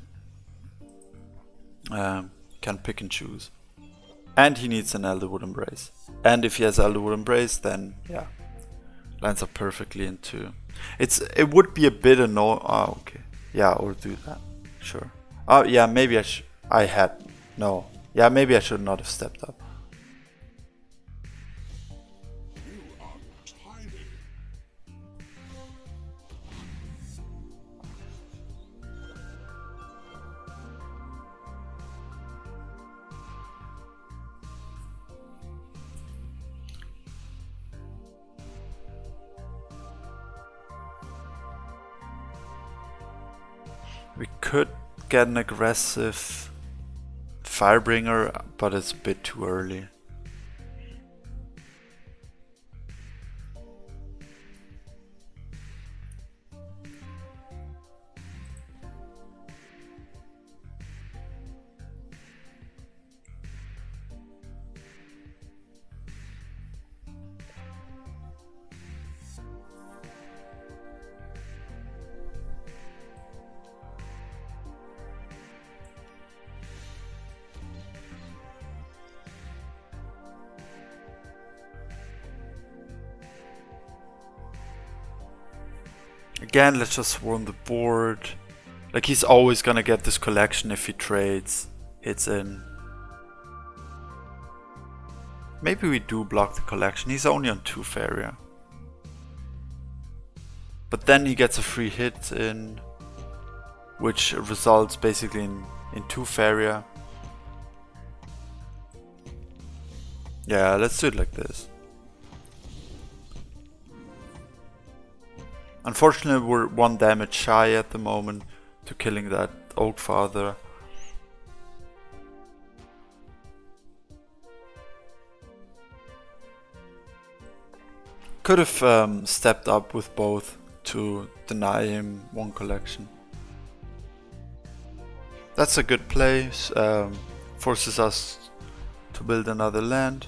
S1: Can pick and choose. And he needs an Elderwood Embrace. And if he has Elderwood Embrace, then yeah, lines up perfectly into. It would be a bit annoying. Oh, okay. Yeah, or do that. Sure. Oh yeah, maybe I had no. Yeah, maybe I should not have stepped up. We could get an aggressive Firebringer, but it's a bit too early. Again, let's just swarm the board. Like, he's always gonna get this collection if he trades. It's in. Maybe we do block the collection. He's only on 2 Faeria. But then he gets a free hit in, which results basically in 2 Faeria. Yeah, let's do it like this. Unfortunately, we're 1 damage shy at the moment to killing that Oak Father. Could have stepped up with both to deny him 1 collection. That's a good play, forces us to build another land.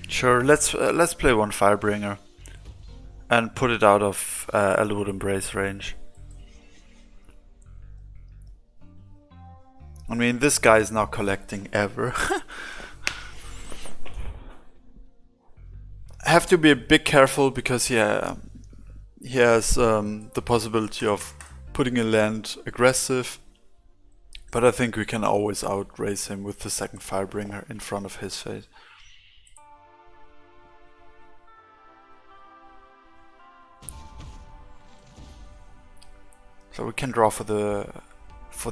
S1: Sure, let's play 1 Firebringer and put it out of Elderwood Embrace range. I mean, this guy is not collecting ever. I have to be a bit careful because he has the possibility of putting a land aggressive, but I think we can always outrace him with the 2nd Firebringer in front of his face. So we can draw for the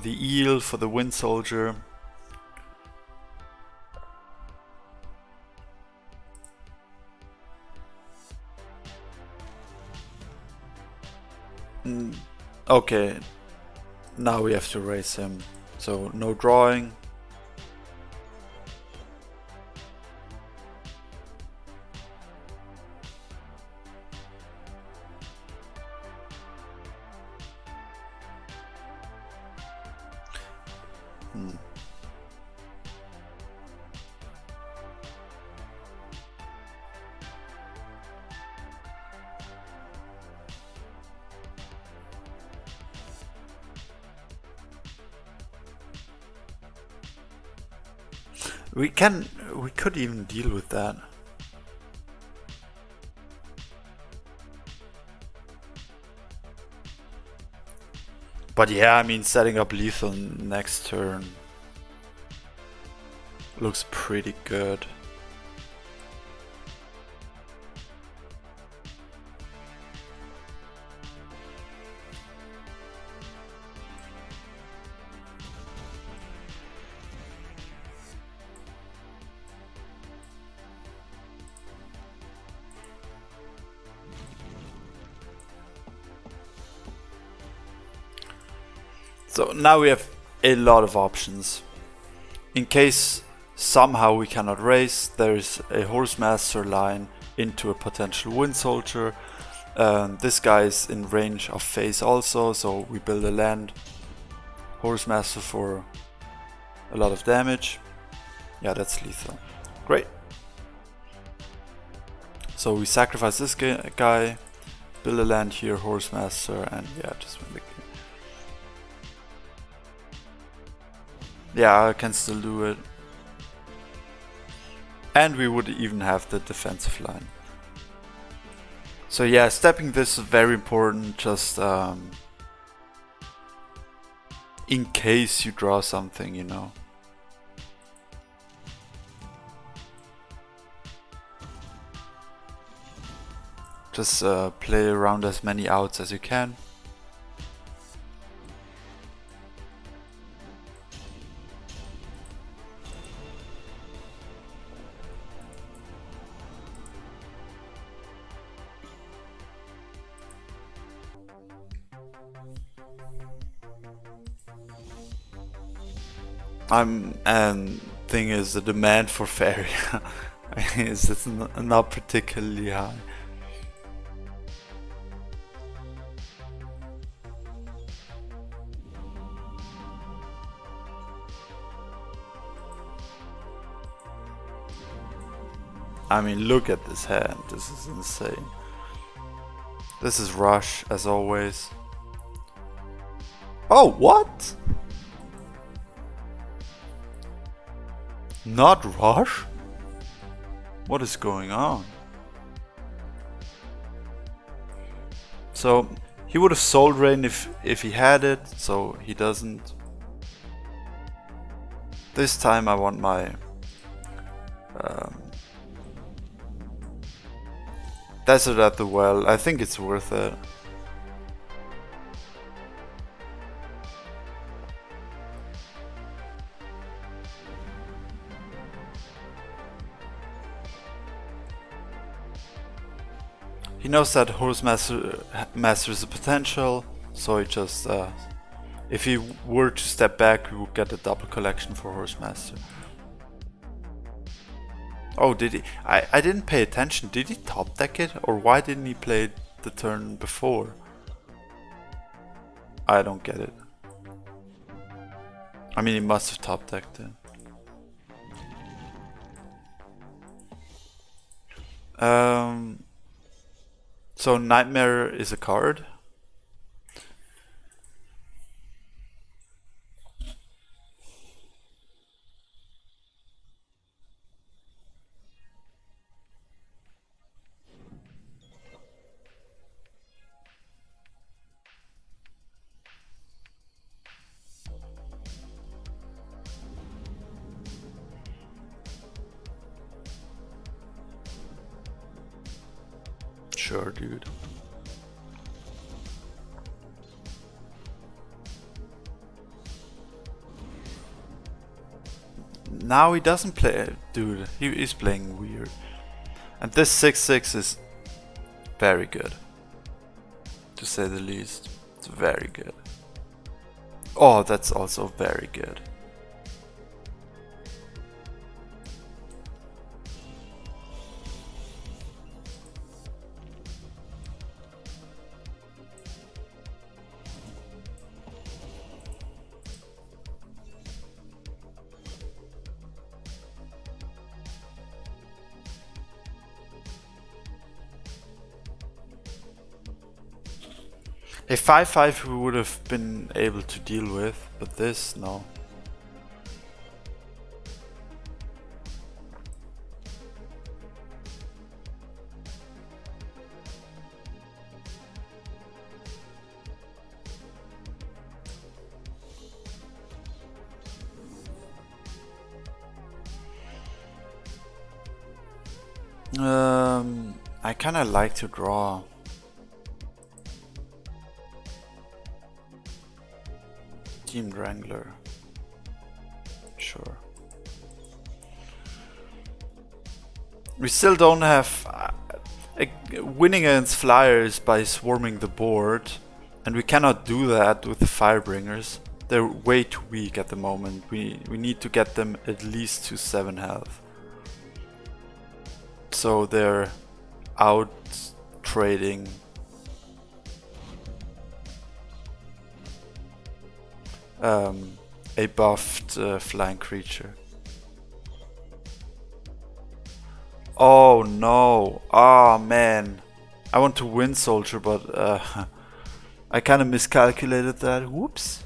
S1: eel, for the Wind Soldier. Okay, now we have to raise him. So no drawing. We could even deal with that. But yeah, I mean, setting up lethal next turn looks pretty good. So now we have a lot of options. In case somehow we cannot race, there is a Horsemaster line into a potential Wind Soldier. This guy is in range of phase also, so we build a land. Horsemaster for a lot of damage. Yeah, that's lethal. Great. So we sacrifice this guy, build a land here, Horsemaster, and yeah, just win the game. Yeah, I can still do it. And we would even have the defensive line. So yeah, stepping this is very important, just in case you draw something, you know. Just play around as many outs as you can. And thing is, the demand for Faeria is, it's not particularly high. I mean, look at this hand. This is insane. This is Rush, as always. Oh, what? Not Rush? What is going on? So, he would have Soul Drain if he had it, so he doesn't. This time I want my Desert at the Well. I think it's worth it. He knows that Horse Master masters the potential, so he just if he were to step back, we would get a double collection for Horse Master. Oh, did he? I didn't pay attention. Did he top deck it? Or why didn't he play it the turn before? I don't get it. I mean, he must have top decked it. So Nightmare is a card. Sure, dude. Now he doesn't play, dude. He is playing weird. And this 6/6 is very good, to say the least. It's very good. Oh, that's also very good. A 5/5 we would have been able to deal with, but this, no. I kinda like to draw. Team Wrangler. Sure. We still don't have winning against flyers by swarming the board, and we cannot do that with the Firebringers. They're way too weak at the moment. We need to get them at least to 7 health. So they're out trading a buffed flying creature. Oh no! Ah, man, I want to win Soldier, but I kind of miscalculated that. Whoops.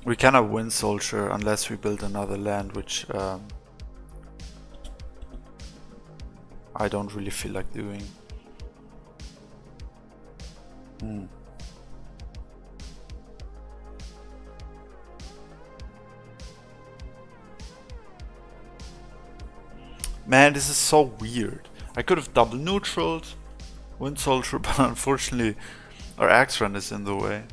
S1: We cannot win Soldier unless we build another land, which I don't really feel like doing. Man, this is so weird. I could have double neutraled, win Soldier, but unfortunately our Axe Run is in the way.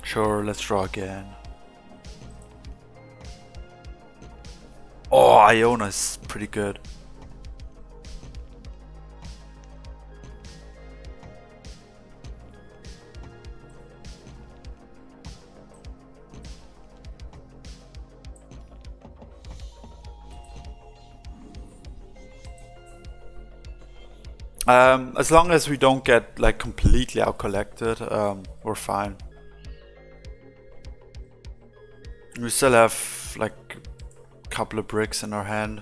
S1: Sure, let's draw again. Oh, Iona is pretty good. As long as we don't get like completely out collected, we're fine. We still have like a couple of bricks in our hand.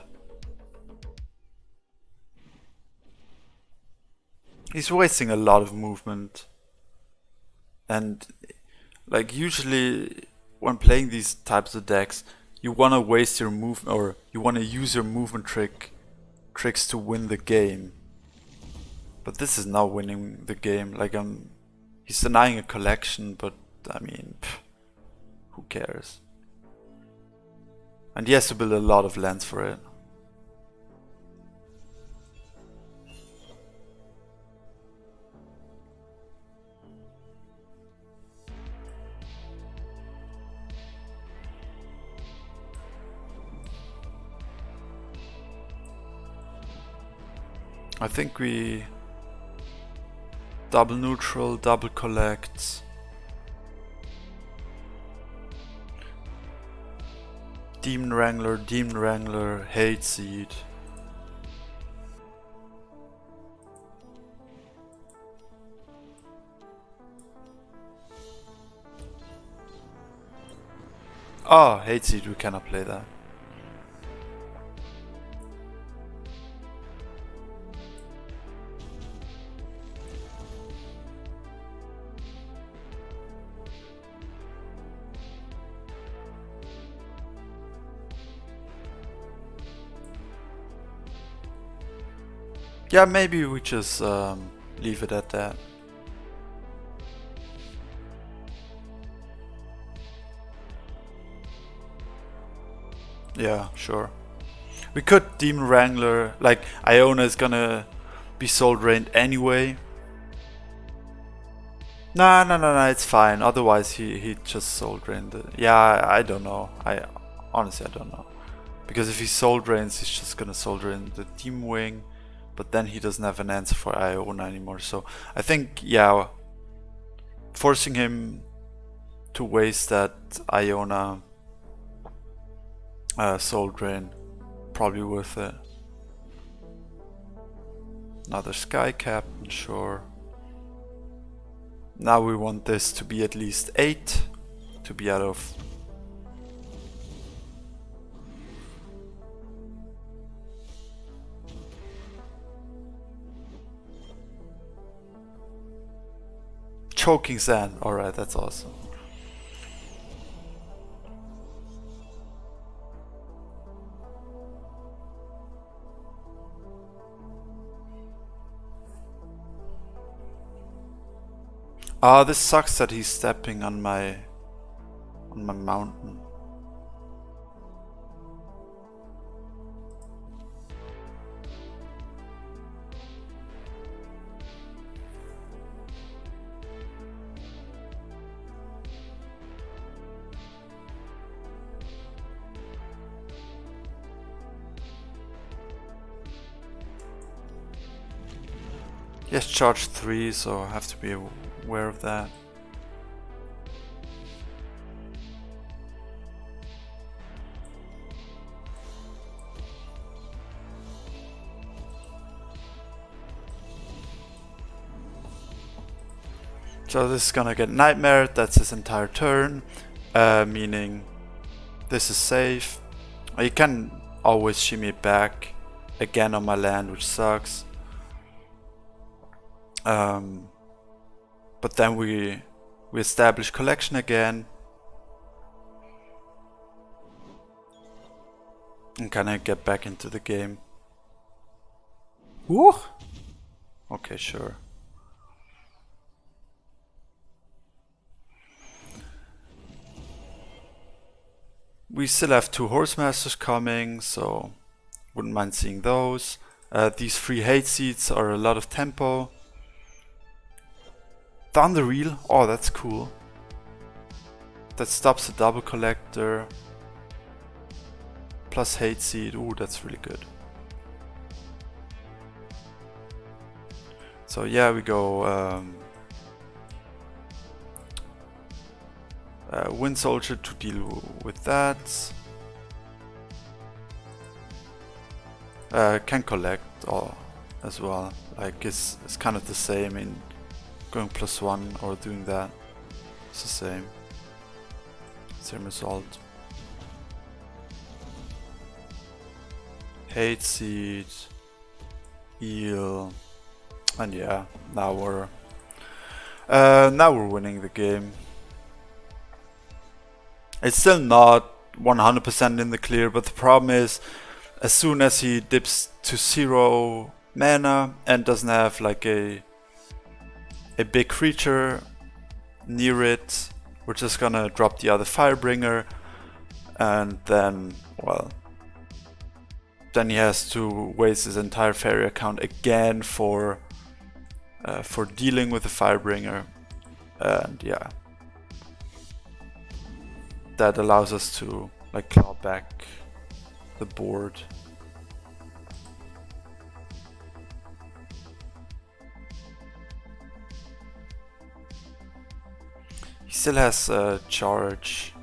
S1: He's wasting a lot of movement. And like usually when playing these types of decks, you want to waste your movement, or you want to use your movement tricks to win the game. But this is not winning the game. Like he's denying a collection, but I mean, who cares? And he has to build a lot of lands for it. I think we double neutral, double collect. Demon Wrangler, Hate Seed. Oh, Hate Seed, we cannot play that. Yeah, maybe we just leave it at that. Yeah, sure. We could Demon Wrangler, like Iona is gonna be soul drained anyway. No, it's fine. Otherwise he just soul drained it. Yeah, I don't know. Honestly I don't know. Because if he soul drains, he's just gonna soul drain the Team Wing. But then he doesn't have an answer for Iona anymore. So I think, yeah, forcing him to waste that Iona soul drain, probably worth it. Another Sky Captain, sure. Now we want this to be at least 8 to be out of. Choking Sand, alright, that's awesome. Ah, this sucks that he's stepping on my mountain. Yes, charge 3, so I have to be aware of that. So this is gonna get Nightmare, that's his entire turn, meaning this is safe. You can always shimmy it back again on my land, which sucks. But then we establish collection again and kind of get back into the game. Woo! Okay, sure. We still have 2 Horse Masters coming, so wouldn't mind seeing those. These 3 Hate Seeds are a lot of tempo. Thunder Reel, oh that's cool. That stops the double collector. Plus Hate Seed, ooh that's really good. So yeah, we go Wind Soldier to deal with that. Can collect, or as well. Like it's kind of the same in going +1 or doing that. It's the same result. Hate Seed, Eel, and yeah, now we're winning the game. It's still not 100% in the clear, but the problem is, as soon as he dips to 0 mana and doesn't have like a big creature near it, we're just gonna drop the other Firebringer, and then, well, then he has to waste his entire Faeria account again for dealing with the Firebringer, and yeah, that allows us to like claw back the board. He still has charge.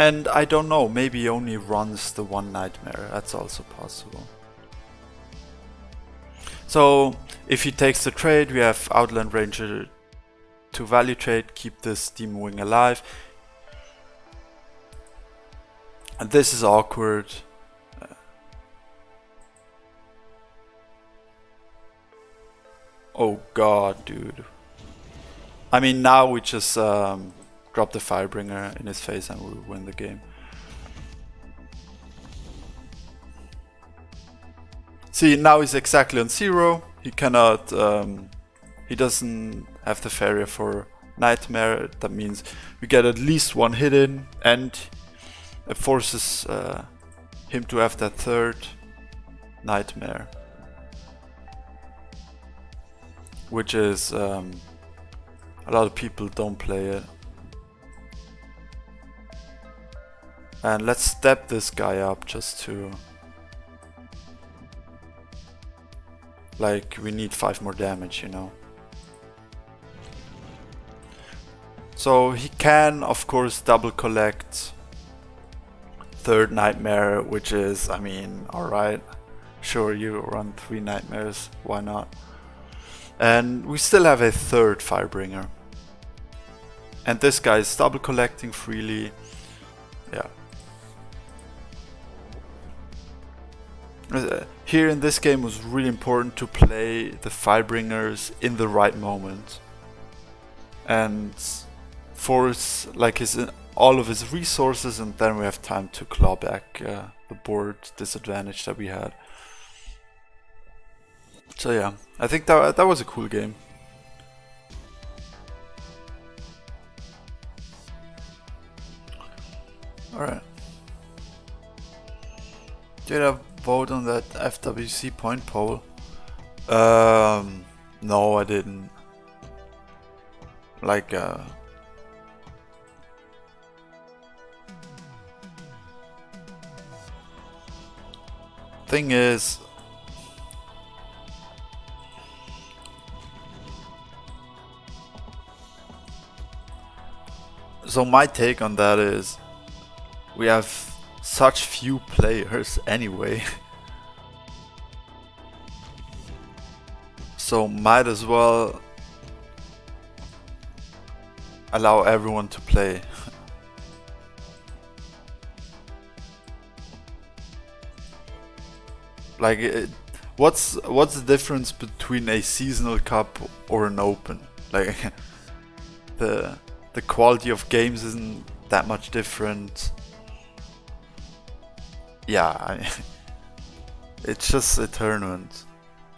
S1: And I don't know, maybe he only runs the one Nightmare, that's also possible. So if he takes the trade, we have Outland Ranger to value trade, keep this Demon Wing alive. And this is awkward. Oh god, dude. I mean, now we just drop the Firebringer in his face and we win the game. See, now he's exactly on 0. He cannot, he doesn't have the Faeria for Nightmare. That means we get at least one hit in, and it forces him to have that third Nightmare, which is a lot of people don't play it. And let's step this guy up just to, like, we need 5 more damage, you know. So he can, of course, double collect third Nightmare, which is, I mean, alright. Sure, you run 3 Nightmares, why not? And we still have a third Firebringer. And this guy is double collecting freely. Yeah. Here in this game was really important to play the Firebringers in the right moment and force like all of his resources, and then we have time to claw back the board disadvantage that we had. So yeah, I think that was a cool game. Alright. Did I vote on that FWC point poll? No, I didn't. Like, thing is, so my take on that is, we have such few players anyway. So might as well allow everyone to play. Like, what's the difference between a seasonal cup or an open? Like, the quality of games isn't that much different. Yeah, it's just a tournament.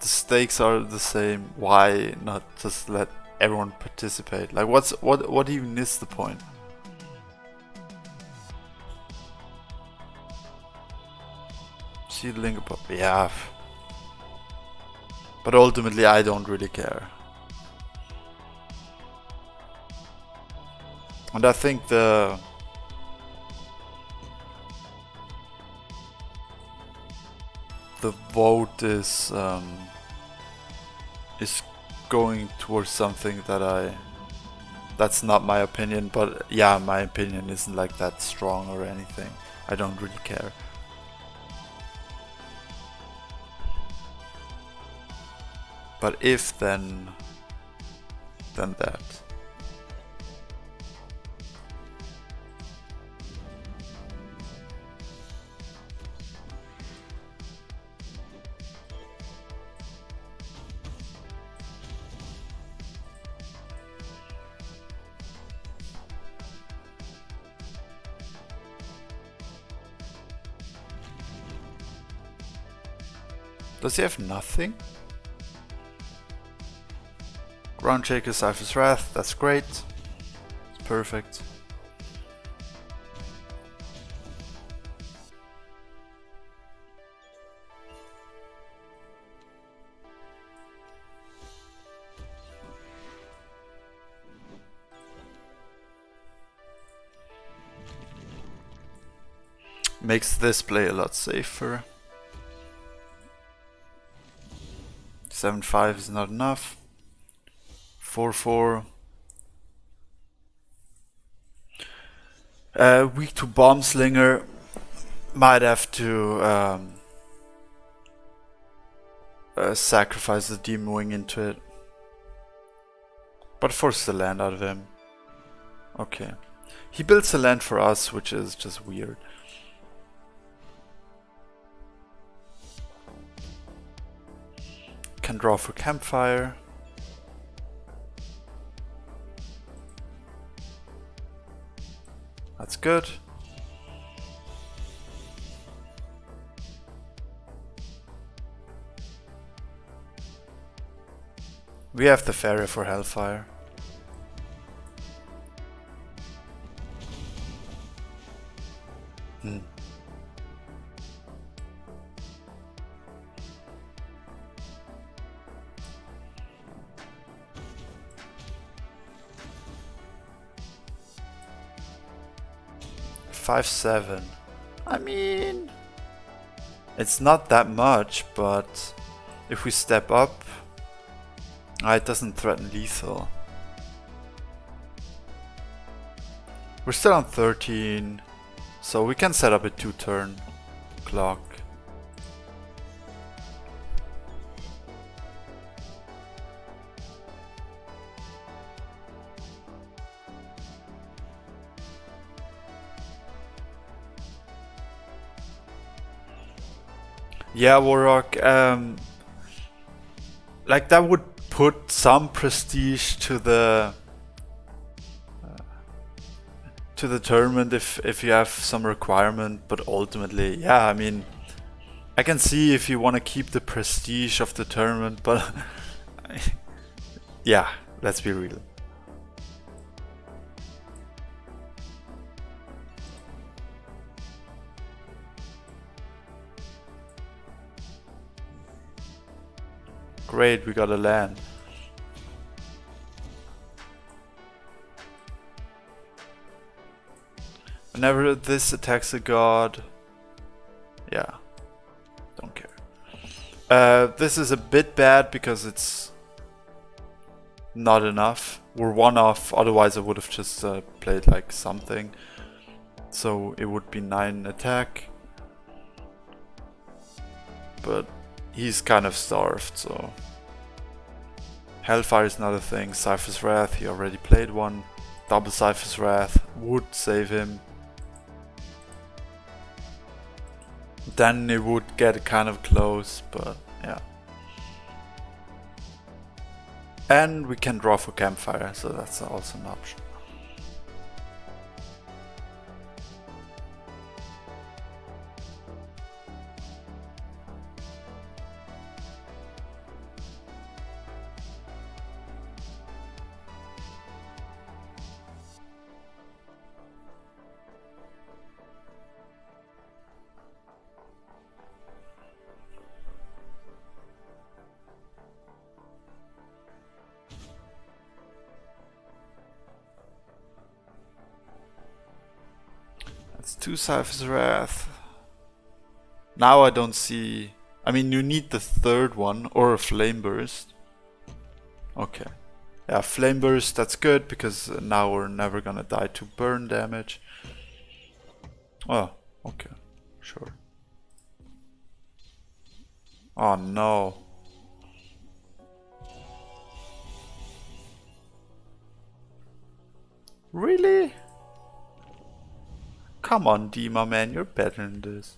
S1: The stakes are the same. Why not just let everyone participate? Like, what even is the point? See the link above. Yeah. But ultimately, I don't really care. And I think the vote is going towards something that's not my opinion, but yeah, my opinion isn't like that strong or anything. I don't really care. But if then that. Does he have nothing? Ground Shaker, Cypher's Wrath, that's great. It's perfect. Makes this play a lot safer. 7-5 is not enough. 4-4. Weak to Bomb Slinger. Might have to sacrifice the Demon Wing into it. But force the land out of him. Okay. He builds a land for us, which is just weird. Can draw for Campfire. That's good. We have the Faeria for Hellfire. Hmm. $5-7. I mean, it's not that much, but if we step up, it doesn't threaten lethal. We're still on 13, so we can set up a 2-turn clock. Yeah, Warrock, like that would put some prestige to the tournament if you have some requirement, but ultimately, yeah, I mean, I can see if you want to keep the prestige of the tournament, but yeah, let's be real. Great, we got a land. Whenever this attacks a god, yeah, don't care. This is a bit bad because it's not enough. We're one off, otherwise I would have just played like something. So it would be 9 attack. But he's kind of starved, so... Hellfire is not a thing. Cypher's Wrath, he already played one. Double Cypher's Wrath would save him. Then it would get kind of close, but yeah. And we can draw for Campfire, so that's also an option. That's 2 Cypher's Wrath. Now I don't see... I mean, you need the third one, or a Flame Burst. Okay. Yeah, Flame Burst, that's good, because now we're never gonna die to burn damage. Oh, okay. Sure. Oh no. Really? Come on, Dima, man, you're better than this.